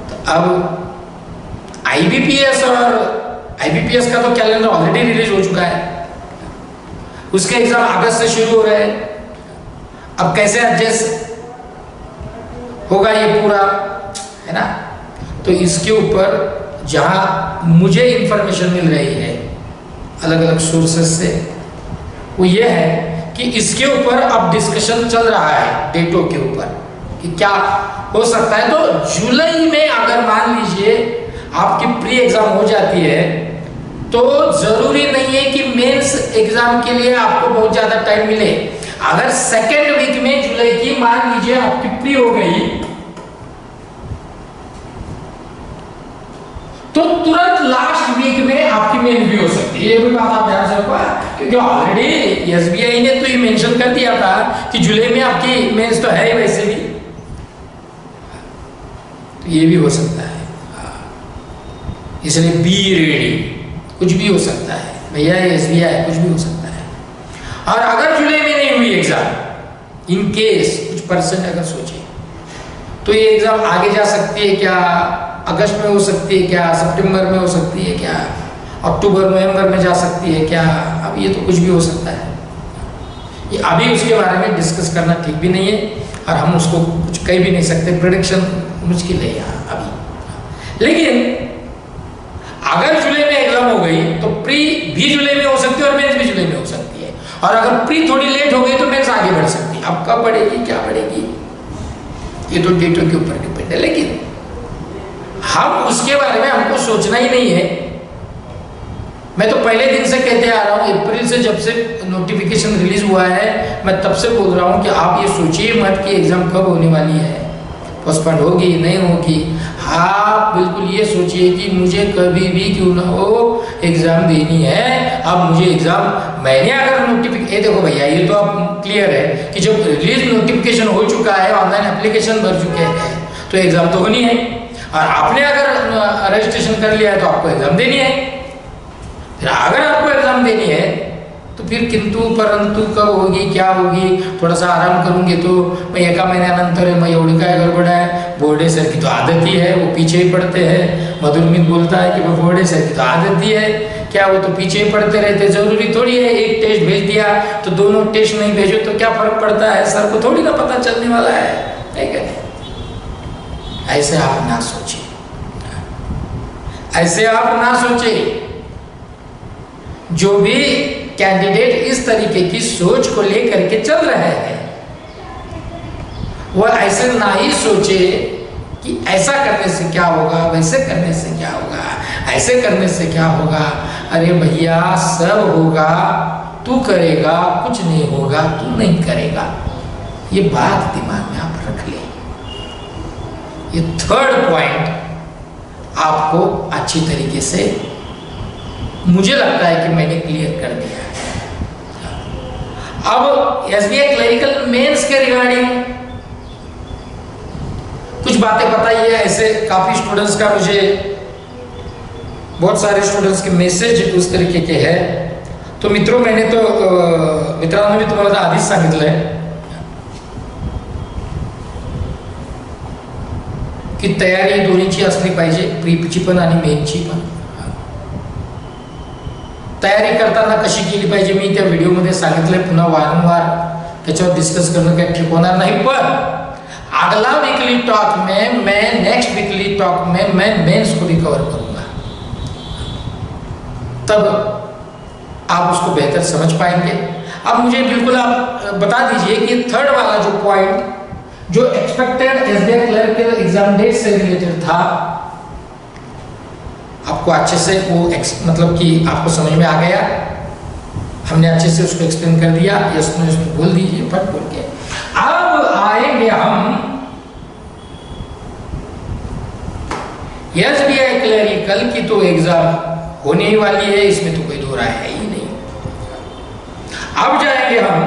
B: तो अब आईबीपीएस का तो कैलेंडर ऑलरेडी रिलीज हो चुका है, उसके एग्जाम अगस्त से शुरू हो रहे हैं। अब कैसे एडजस्ट होगा ये पूरा, है ना? तो इसके ऊपर जहां मुझे इंफॉर्मेशन मिल रही है अलग अलग सोर्सेस से, वो ये है कि इसके ऊपर अब डिस्कशन चल रहा है डेटों के ऊपर कि क्या हो सकता है। तो जुलाई में अगर मान लीजिए आपकी प्री एग्जाम हो जाती है तो जरूरी नहीं है कि मेंस एग्जाम के लिए आपको बहुत ज्यादा टाइम मिले। अगर सेकेंड वीक में जुलाई की मान लीजिए आपकी प्री हो गई तो तुरंत लास्ट वीक में आपकी मेन भी हो सकती है। ये भी बात आप ध्यान से रखो, क्योंकि ऑलरेडी एसबीआई ने तो ये मेंशन कर दिया था कि जुलाई में आपकी मेंस तो है ही वैसे भी, तो ये भी हो सकता है। इसलिए बी रेडी, कुछ भी हो सकता है भैया, ये एसबीआई कुछ भी हो सकता है। और अगर जुलाई में नहीं हुई एग्जाम, इन केस कुछ परसेंट अगर सोचे तो ये एग्जाम आगे जा सकती है क्या? अगस्त में हो सकती है क्या? सितंबर में हो सकती है क्या? अक्टूबर नवंबर में जा सकती है क्या? अब ये तो कुछ भी हो सकता है। ये अभी उसके बारे में डिस्कस करना ठीक भी नहीं है और हम उसको कुछ कह भी नहीं सकते, प्रेडिक्शन मुश्किल है यहाँ अभी। लेकिन अगर जुलाई में एग्जाम हो गई तो प्री भी जुलाई में हो सकती है और मेंस भी जुलाई में हो सकती है, और अगर प्री थोड़ी लेट हो गई तो मेंस आगे बढ़ सकती है। अब कब बढ़ेगी, क्या बढ़ेगी, ये तो डेटों के ऊपर डिपेंड है। लेकिन हम उसके बारे में हमको सोचना ही नहीं है। मैं तो पहले दिन से कहते आ रहा हूँ, अप्रैल से जब से नोटिफिकेशन रिलीज हुआ है मैं तब से बोल रहा हूँ कि आप ये सोचिए मत कि एग्जाम कब होने वाली है, पोस्टपोन होगी नहीं होगी। आप बिल्कुल ये सोचिए कि मुझे कभी भी क्यों ना हो एग्जाम देनी है। अब मुझे एग्जाम, मैंने अगर नोटिफिकेशन, देखो भैया ये तो अब क्लियर है कि जब रिलीज नोटिफिकेशन हो चुका है, ऑनलाइन एप्लीकेशन भर चुके हैं, तो एग्जाम तो होनी है। और आपने अगर रजिस्ट्रेशन कर लिया है तो आपको एग्जाम देनी है। फिर अगर आपको एग्जाम देनी है तो फिर किंतु परंतु कब होगी, क्या होगी, थोड़ा सा आराम करूंगी तो मैं एका महिन्यानंतर है, मैं एवढी काय गडबड आहे, बोर्डे सर की तो आदत ही है, वो पीछे ही पड़ते हैं। मधुरमित बोलता है कि वो बोर्डे सर की तो आदत ही है, क्या वो तो पीछे ही पड़ते रहते। जरूरी थोड़ी है एक टेस्ट भेज दिया तो दोनों टेस्ट नहीं भेजो तो क्या फर्क पड़ता है, सर को थोड़ी ना पता चलने वाला है, ठीक है? ऐसे आप ना सोचिए, ऐसे आप ना सोचिए। जो भी कैंडिडेट इस तरीके की सोच को लेकर के चल रहे हैं वो ऐसे ना ही सोचे कि ऐसा करने से क्या होगा, वैसे करने से क्या होगा, ऐसे करने से क्या होगा। अरे भैया सब होगा, तू करेगा, कुछ नहीं होगा, तू नहीं करेगा। ये बात दिमाग में आप रख ले। ये थर्ड पॉइंट आपको अच्छी तरीके से मुझे लगता है कि मैंने क्लियर कर दिया है। अब एसबीआई क्लरिकल मेंस के रिगार्डिंग कुछ बातें बताइए। ऐसे काफी स्टूडेंट्स का, मुझे बहुत सारे स्टूडेंट्स के मैसेज उस तरीके के हैं। तो मित्रों, मैंने तो मित्रांनो मी तुम्हाला आधीच सांगितलंय की तयारी दोन्हीची असली पाहिजे, प्रीची पण आणि मेनची पण। तयारी करताना कशी केली पाहिजे मी त्या व्हिडिओमध्ये सांगितलंय, पुन्हा वारंवार त्याच्यावर डिस्कस करणं काही ठीक होणार नाही। पण अगला वीकली टॉक में मैं, नेक्स्ट वीकली टॉक में मैं मेंस को भी कवर करूंगा, तब आप उसको बेहतर समझ पाएंगे। अब मुझे बिल्कुल आप बता दीजिए कि थर्ड वाला जो पॉइंट जो expected SBI clerk exam date से रिलेटेड था, आपको अच्छे से वो मतलब कि आपको समझ में आ गया। हमने अच्छे से उसको एक्सप्लेन कर दिया, यस नो इसमें बोल दीजिए फट बोल के। अब आएंगे हम SBI क्लरिकल की तो एग्जाम होने ही वाली है, इसमें तो कोई दो राय है ही नहीं। अब जाएंगे हम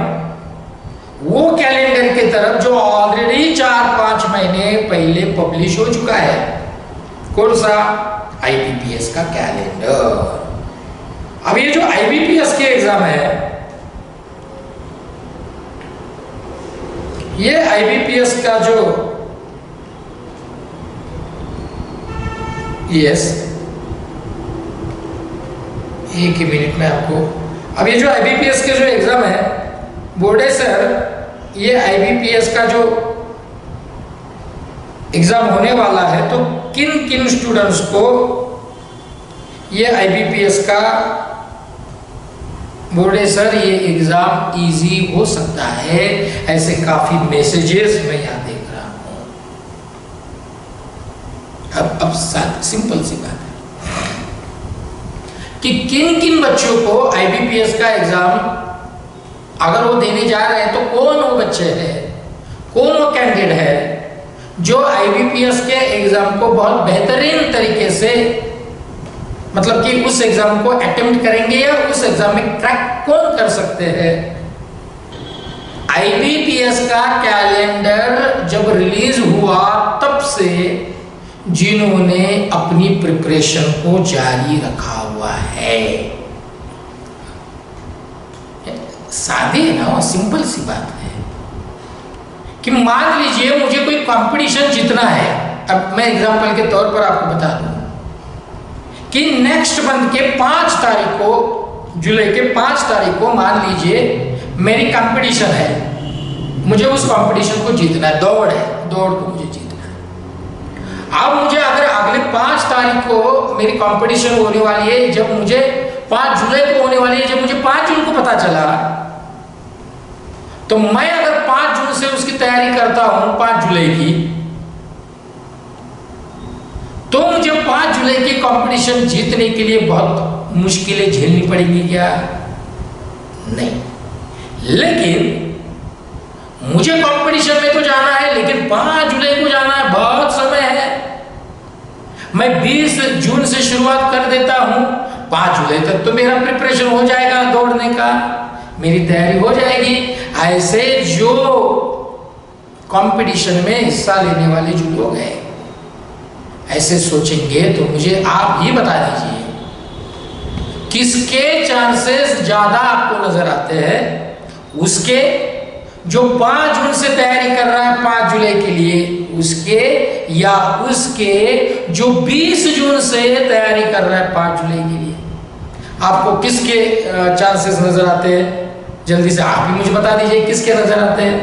B: वो कैलेंडर की तरफ जो ऑलरेडी 4-5 महीने पहले पब्लिश हो चुका है। कौन सा? IBPS का कैलेंडर। अब ये जो IBPS के एग्जाम है, ये IBPS का जो एक ही मिनट में आपको, अब ये जो IBPS के जो एग्जाम है बोर्डे सर, ये IBPS का जो एग्जाम होने वाला है, तो किन किन स्टूडेंट्स को ये IBPS का बोर्डे सर ये एग्जाम इजी हो सकता है, ऐसे काफी मैसेजेस मैं यहां देख रहा हूं। अब सिंपल सी बात है कि किन किन बच्चों को IBPS का एग्जाम अगर वो देने जा रहे हैं तो कौन वो बच्चे हैं, कौन वो कैंडिडेट है जो IBPS के एग्जाम को बहुत बेहतरीन तरीके से, मतलब कि उस एग्जाम को अटेम्प्ट करेंगे या उस एग्जाम में क्रैक कौन कर सकते हैं। IBPS का कैलेंडर जब रिलीज हुआ तब से जिन्होंने अपनी प्रिपरेशन को जारी रखा हुआ है, सादे ना, सिंपल सी बात है कि मान लीजिए मुझे कोई कंपटीशन जीतना है। अब मैं एग्जांपल के तौर पर आपको बता दूं कि नेक्स्ट मंथ के 5 तारीख को, जुलाई के 5 तारीख को मान लीजिए मेरी कंपटीशन है, मुझे उस कंपटीशन को जीतना है, दौड़ है, दौड़ को मुझे जीतना है। अब मुझे अगर अगले 5 तारीख को मेरी कंपटीशन होने वाली है, जब मुझे 5 जुलाई को होने वाली है, जब मुझे 5 जून को पता चला, तो मैं अगर 5 जून से उसकी तैयारी करता हूं 5 जुलाई की, तो मुझे 5 जुलाई की कंपटीशन जीतने के लिए बहुत मुश्किलें झेलनी पड़ेंगी क्या? नहीं। लेकिन मुझे कंपटीशन में तो जाना है, लेकिन 5 जुलाई को जाना है, बहुत समय है। मैं 20 जून से शुरुआत कर देता हूं, 5 जुलाई तक तो मेरा प्रिपरेशन हो जाएगा, दौड़ने का मेरी तैयारी हो जाएगी। ऐसे जो कंपटीशन में हिस्सा लेने वाले जो लोग हैं ऐसे सोचेंगे, तो मुझे आप ही बता दीजिए किसके चांसेस ज्यादा आपको नजर आते हैं? उसके जो 5 जून से तैयारी कर रहा है 5 जुलाई के लिए, उसके, या उसके जो 20 जून से तैयारी कर रहा है 5 जुलाई के लिए? आपको किसके चांसेस नजर आते हैं? जल्दी से आप ही मुझे बता दीजिए किसके नजर आते हैं,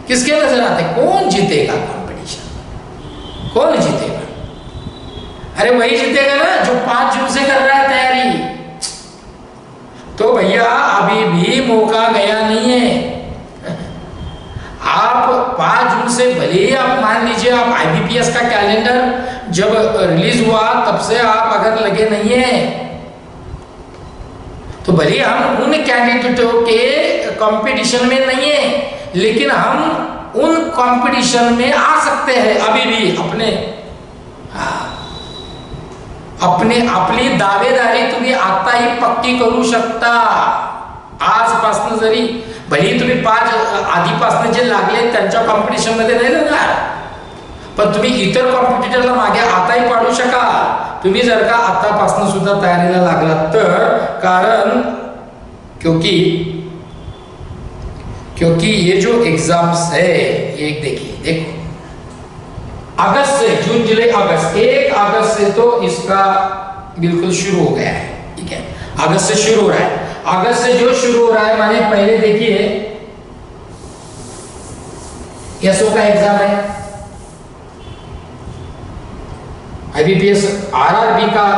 B: किसके नजर आते हैं? कौन जीतेगा कंपटीशन? कौन जीतेगा? अरे वही जीतेगा ना जो 5 जून से कर रहा है तैयारी। तो भैया अभी भी मौका गया नहीं है। आप 5 जून से भले ही आप मान लीजिए आप IBPS का कैलेंडर जब रिलीज हुआ तब से आप अगर लगे नहीं है, तो भले हम उन कैंडिडेटों के कंपटीशन में नहीं है, लेकिन हम उन कंपटीशन में आ सकते हैं अभी भी। आपली दावेदारी तुम्ही आताही पक्की करू शकता। आजपासून जरी भले तुम्ही 5 आधीपासून जे लागले त्यांच्या कॉम्पिटिशन मध्ये नाही जाणार, पण तुम्ही इतर कॉम्पिटिटरला मागे आताही पाडू शका, तुम्ही जर का आतापासून सुद्धा तयारीला लागलात तर। कारण क्योंकि ये जो एग्जाम्स है, एक देखो अगस्त से, जून जुलाई अगस्त, 1 अगस्त से तो इसका बिल्कुल शुरू हो गया है, ठीक है, अगस्त से शुरू हो रहा है। अगस्त से जो शुरू हो रहा है, माने पहले देखिए एसओ का एग्जाम है, IBPS RRB का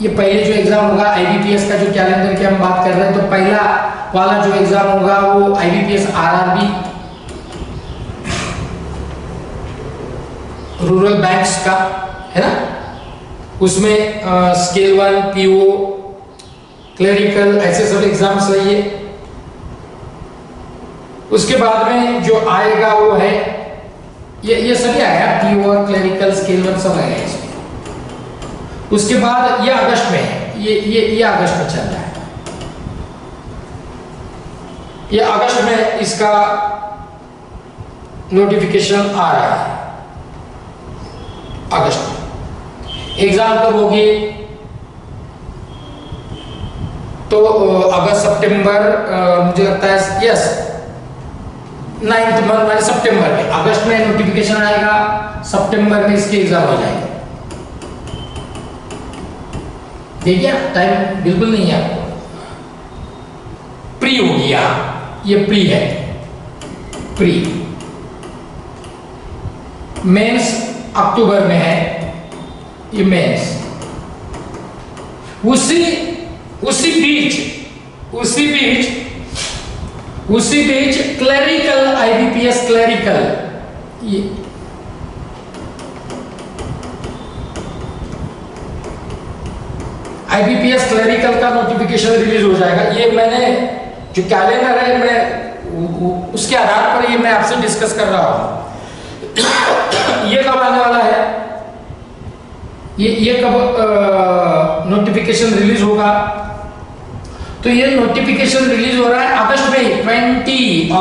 B: ये पहले जो एग्जाम होगा, IBPS का जो कैलेंडर की हम बात कर रहे हैं, तो पहला वाला जो एग्जाम होगा वो IBPS RRB रूरल बैंक्स का है ना। उसमें स्केल 1 PO क्लरिकल, ऐसे सब एग्जाम्स है ये। उसके बाद में जो आएगा वो है ये सभी आया, पीओ, क्लरिकल, स्केल 1 सब आएगा इसमें। उसके बाद ये अगस्त में है, ये अगस्त में चल रहा है। ये अगस्त में इसका नोटिफिकेशन आ रहा है। अगस्त में एग्जाम कब होगी? तो अगस्त सितंबर, मुझे लगता है यस 9th मंथ माने सितंबर में। अगस्त में नोटिफिकेशन आएगा, सितंबर में इसके एग्जाम हो जाएंगे। ठीक है, टाइम बिल्कुल नहीं है आपको। प्री हो गया, ये प्री है। प्री मेंस अक्टूबर में है, ये मेंस। उसी बीच क्लरिकल, आईबीपीएस क्लरिकल, ये आईबीपीएस क्लरिकल का नोटिफिकेशन रिलीज हो जाएगा। ये मैंने जो कैलेंडर है, मैं उसके आधार पर ये मैं आपसे डिस्कस कर रहा हूं। ये कब आने वाला है? ये कब नोटिफिकेशन रिलीज होगा? तो ये नोटिफिकेशन रिलीज हो रहा है अगस्त में, 20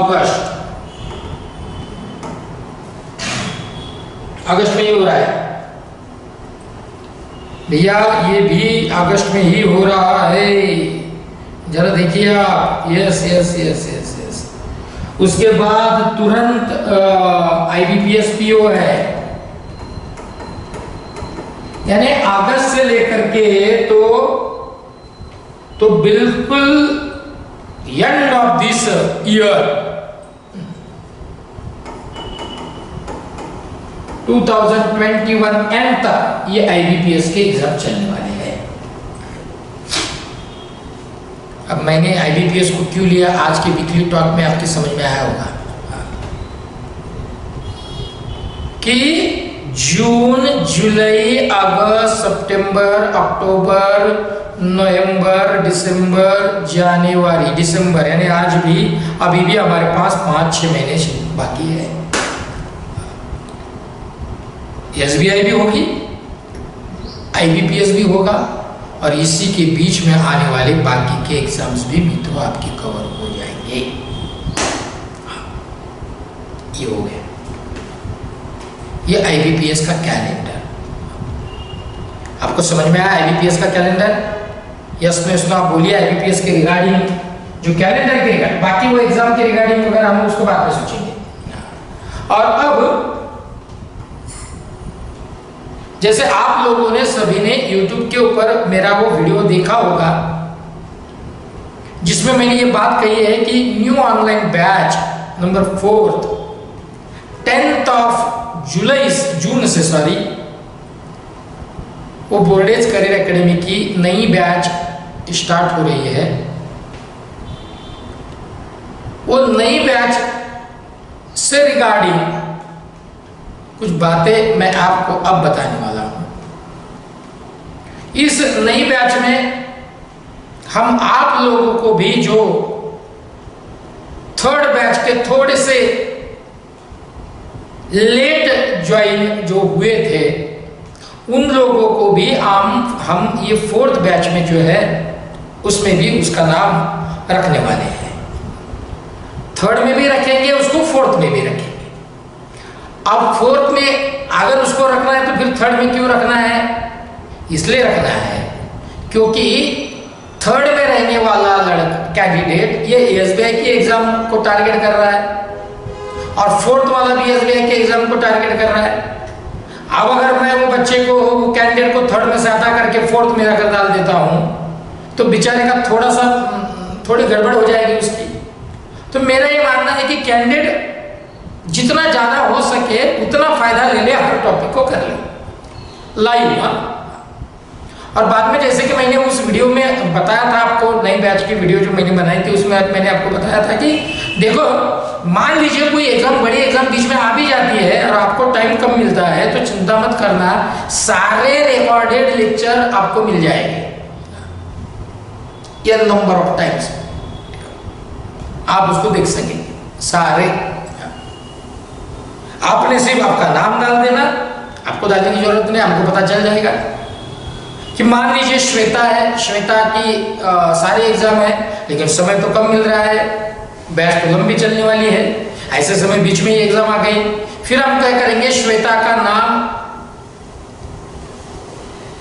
B: अगस्त में ही हो रहा है भैया, ये भी अगस्त में ही हो रहा है। जरा देखिए आप, yes yes yes yes yes. उसके बाद तुरंत आईबीपीएस पीओ है, यानी अगस्त से लेकर के तो बिल्कुल end of this year 2021 and तक ये आईबीपीएस के एग्जाम चलने वाले हैं। अब मैंने आईबीपीएस को क्यों लिया, आज के वीकली टॉक में आपकी समझ में आया होगा कि जून, जुलाई, अगस्त, सितंबर, अक्टूबर, नवंबर, दिसंबर, जनवरी, दिसंबर, यानी आज भी अभी भी हमारे पास 5-6 महीने बाकी है। एसबीआई भी होगी, आईबीपीएस भी होगा, और इसी के बीच में आने वाले बाकी के एग्जाम्स भी मित्रों आपके कवर हो जाएंगे। ये हो गया, ये आईबीपीएस का कैलेंडर। आपको समझ में आया आईबीपीएस का कैलेंडर? यस में उसमें आप बोलिए आईबीपीएस के रिगार्डिंग, जो कैलेंडर के रिगार्डिंग, बाकी वो एग्जाम के रिगार्डिंग वगैरह हम उसको बाद में सोचेंगे। और अब जैसे आप लोगों ने सभी ने YouTube के ऊपर मेरा वो वीडियो देखा होगा जिसमें मैंने ये बात कही है कि new online batch number 4 10th of June से वो बोर्डेज करियर एकेडमी की नई बैच स्टार्ट हो रही है। वो नई बैच से रिगार्डिंग कुछ बातें मैं आपको अब बताने वाला हूं। इस नई बैच में हम आप लोगों को भी जो 3rd बैच के थोड़े से लेट ज्वाइन जो हुए थे उन लोगों को भी हम ये 4th बैच में जो है उसमें भी उसका नाम रखने वाले हैं। 3rd में भी रखेंगे उसको, 4th में भी रखेंगे। अब 4th में अगर उसको रखना है तो फिर 3rd में क्यों रखना है? इसलिए रखना है क्योंकि 3rd में रहने वाला कैंडिडेट ये एसबीआई के एग्जाम को टारगेट कर रहा है और 4th वाला भी एसबीआई के एग्जाम को टारगेट कर रहा है। अब अगर मैं वो बच्चे को, वो कैंडिडेट को 3rd में से हटा करके 4th में रखकर डाल देता हूं तो बेचारे का थोड़ी गड़बड़ हो जाएगी उसकी। तो मेरा ये मानना है कि कैंडिडेट जितना ज्यादा हो सके उतना फायदा ले ले, हर टॉपिक को कर ले लाइव। और बाद में जैसे कि मैंने उस वीडियो में बताया था आपको, नई बैच की वीडियो जो मैंने बनाई थी उसमें मैंने आपको बताया था कि देखो मान लीजिए कोई एग्जाम, बड़ी एग्जाम बीच में आ भी जाती है और आपको टाइम कम मिलता है तो चिंता मत करना, सारे रिकॉर्डेड लेक्चर आपको मिल जाएंगे। n नंबर ऑफ टाइम्स आप उसको देख सकेंगे सारे। आपने सिर्फ आपका नाम डाल देना, आपको डालने की जरूरत नहीं, आपको पता चल जाएगा कि मान लीजिए श्वेता है, श्वेता की सारे एग्जाम है लेकिन समय तो कम मिल रहा है, बैच तो लंबी चलने वाली है, ऐसे समय बीच में ही एग्जाम आ गई, फिर हम क्या करेंगे, श्वेता का नाम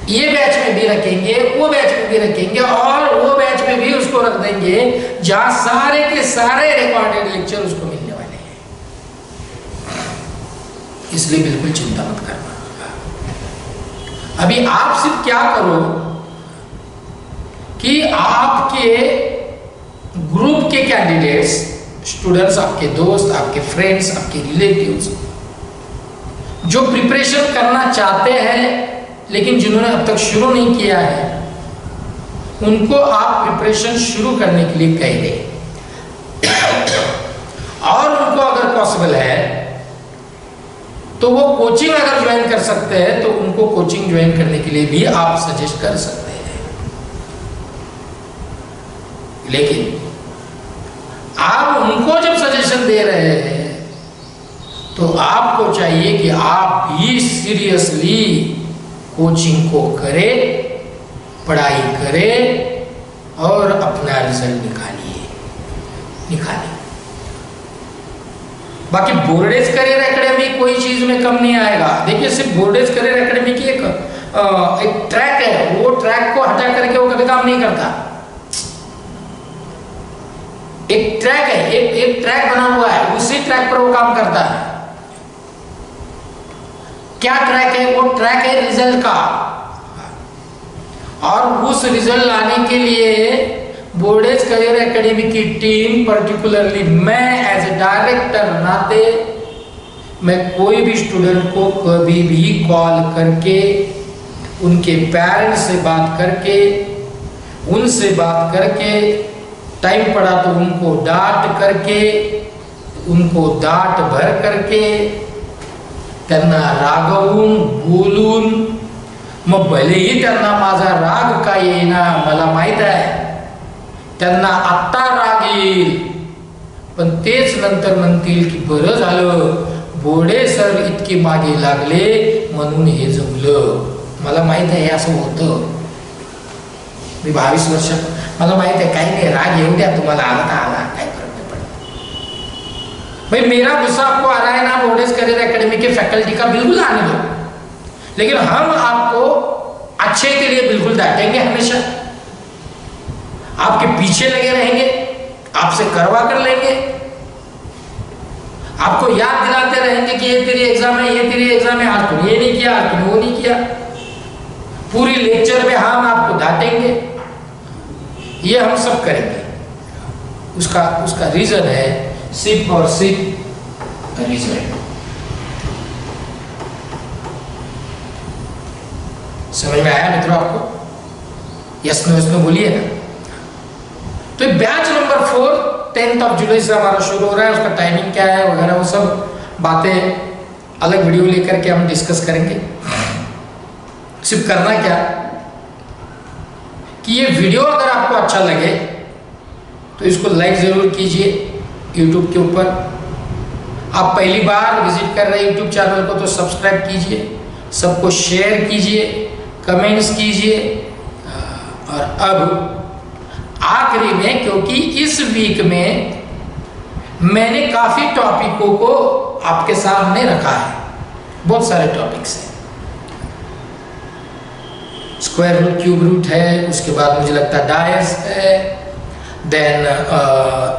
B: ये बैच में भी रखेंगे, वो बैच में भी रखेंगे और वो बैच में भी उसको रख देंगे जहां सारे के सारे रिकॉर्डेड लेक्चर उसको मिलने वाले हैं। इसलिए बिल्कुल चिंता मत करना। अभी आप सिर्फ क्या करो कि आपके ग्रुप के कैंडिडेट्स, स्टूडेंट्स, आपके दोस्त, आपके फ्रेंड्स, आपके रिलेटिव्स जो प्रिपरेशन करना चाहते हैं लेकिन जिन्होंने अब तक शुरू नहीं किया है, उनको आप प्रिपरेशन शुरू करने के लिए कह दें और उनको अगर पॉसिबल है तो वो कोचिंग अगर ज्वाइन कर सकते हैं तो उनको कोचिंग ज्वाइन करने के लिए भी आप सजेस्ट कर सकते हैं। लेकिन आप उनको जब सजेशन दे रहे हैं तो आपको चाहिए कि आप भी सीरियसली कोचिंग को करें, पढ़ाई करें और अपना रिजल्ट निकालिए। बाकी बोर्डेज करियर एकेडमी कोई चीज में कम नहीं आएगा। देखिए सिर्फ बोर्डेज करियर एकेडमी की एक ट्रैक है, वो ट्रैक को हटा करके वो कभी काम नहीं करता। एक ट्रैक है, एक ट्रैक बना हुआ है, उसी ट्रैक पर वो काम करता है। क्या ट्रैक है? वो ट्रैक है रिजल्ट का, और उस रिजल्ट लाने के लिए बोर्डेज करियर एकेडमी की टीम, पर्टिकुलरली मैं एज ए डायरेक्टर नाते, मैं कोई भी स्टूडेंट को कभी भी कॉल करके, उनके पेरेंट्स से बात करके, उनसे बात करके, टाइम पड़ा तो उनको डांट करके, उनको डांट भर करके, त्यांना रागवून बोलून, मग भलेही त्यांना माझा राग का येईना, मला माहित आहे त्यांना आत्ता राग येईल, पण तेच नंतर म्हणतील की बरं झालं बोर्डे सर इतके मागे लागले म्हणून हे जमलं। मला माहित आहे असं होतं, मी 22 वर्ष, मला माहित है, काही नहीं, राग येऊ द्या तुम्हाला, आला तर आला, काही फर्क नहीं पड़ता। भाई मेरा गुस्सा आपको आ रहा है ना, बोर्डेज करियर एकेडमी के फैकल्टी का, बिल्कुल आने दो, लेकिन हम आपको अच्छे के लिए बिल्कुल डांटेंगे, हमेशा आपके पीछे लगे रहेंगे, आपसे करवा कर लेंगे, आपको याद दिलाते रहेंगे कि ये तेरी एग्जाम है, ये तेरी एग्जाम है, आज तुम ये नहीं किया, आज तुम वो नहीं किया, पूरी लेक्चर में हम आपको डांटेंगे, ये हम सब करेंगे। उसका रीजन है सिर्फ और सिर्फ रिजल्ट। समझ में आया मित्रों आपको? यस नो बोलिए ना। तो बैच नंबर 4 10 जुलाई से हमारा शुरू हो रहा है, उसका टाइमिंग क्या है वगैरह वो सब बातें अलग वीडियो लेकर के हम डिस्कस करेंगे। सिर्फ करना क्या कि ये वीडियो अगर आपको अच्छा लगे तो इसको लाइक जरूर कीजिए YouTube के ऊपर। आप पहली बार विजिट कर रहे हैं YouTube चैनल को तो सब्सक्राइब कीजिए, सबको शेयर कीजिए, कमेंट्स कीजिए। और अब आखिरी में, क्योंकि इस वीक में मैंने काफी टॉपिकों को आपके सामने रखा है, बहुत सारे टॉपिक्स हैं, स्क्वायर रूट, क्यूब रूट है, उसके बाद मुझे लगता है डायस है, देन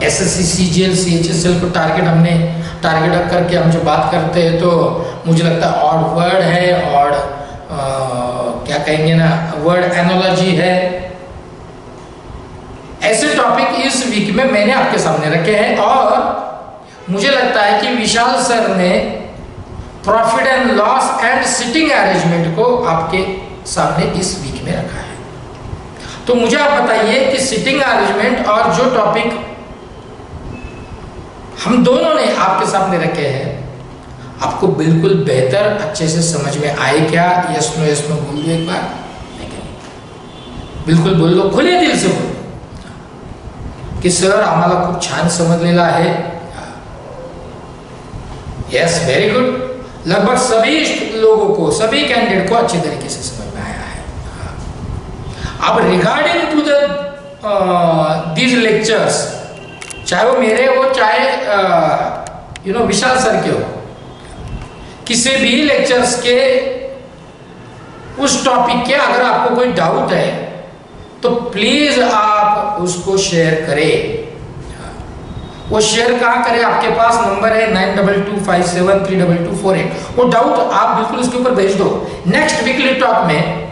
B: एसएससी सीजीएल सीएचएसएल को टारगेट करके हम जो बात करते हैं तो मुझे लगता है ऑड वर्ड है, ऑड क्या कहेंगे ना, वर्ड एनोलॉजी है। ऐसे टॉपिक इस वीक में मैंने आपके सामने रखे हैं और मुझे लगता है कि विशाल सर ने profit and loss and sitting arrangement को आपके सामने इस वीक में रखा है। तो मुझे आप बताइए कि सिटिंग अरेंजमेंट और जो टॉपिक हम दोनों ने आपके सामने रखे हैं, आपको बिल्कुल बेहतर अच्छे से समझ में आए क्या? यस नो बोल दो एक बार, बिल्कुल बोल लो, खुले दिल से बोलो। की सर आम्हाला खूप छान समजलेलं आहे. Yes, very good. लगभग सभी लोगों को, सभी कैंडिडेट को अच्छी तरीके से समझ में आया है. अब regarding to the these lectures, चाहे वो मेरे हो चाहे विशाल सर के हो, किसी भी लेक्चर्स के उस टॉपिक के अगर आपको कोई डाउट है तो प्लीज आप उसको शेयर करें. वो शेयर कहाँ करें? आपके पास नंबर है 9225732248. वो डाउट आप बिल्कुल उसके ऊपर भेज दो. नेक्स्ट वीकली टॉक में,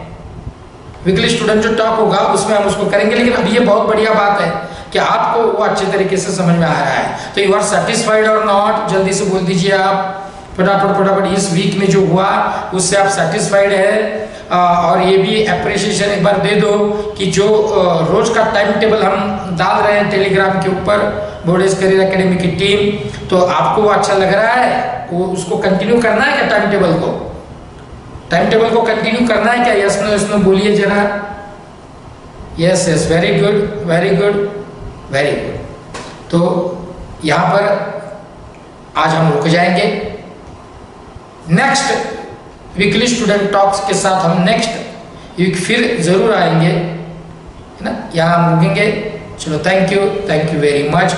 B: वीकली स्टूडेंट जो टॉक होगा उसमें हम उसको करेंगे. लेकिन अब ये बहुत बढ़िया बात है कि आपको वो अच्छे तरीके से समझ में आ रहा है. तो यू आर सेटिस्फाइड और नॉट, जल्दी से बोल दीजिए आप फटाफट. इस वीक में जो हुआ उससे आप सेटिस्फाइड है? और ये भी अप्रिशिएशन एक बार दे दो कि जो रोज का टाइम टेबल हम डाल रहे हैं टेलीग्राम के ऊपर, बोर्डेज करियर एकेडमी की टीम, तो आपको वो अच्छा लग रहा है? वो उसको कंटिन्यू करना है क्या? टाइम टेबल को कंटिन्यू करना है क्या? यस नो बोलिए जरा. Yes, very good. तो यहाँ पर आज हम रुक जाएंगे. नेक्स्ट वीकली स्टूडेंट टॉक्स के साथ हम नेक्स्ट वीक फिर जरूर आएंगे, है ना. यहाँ हम रुकेंगे. चलो, थैंक यू वेरी मच.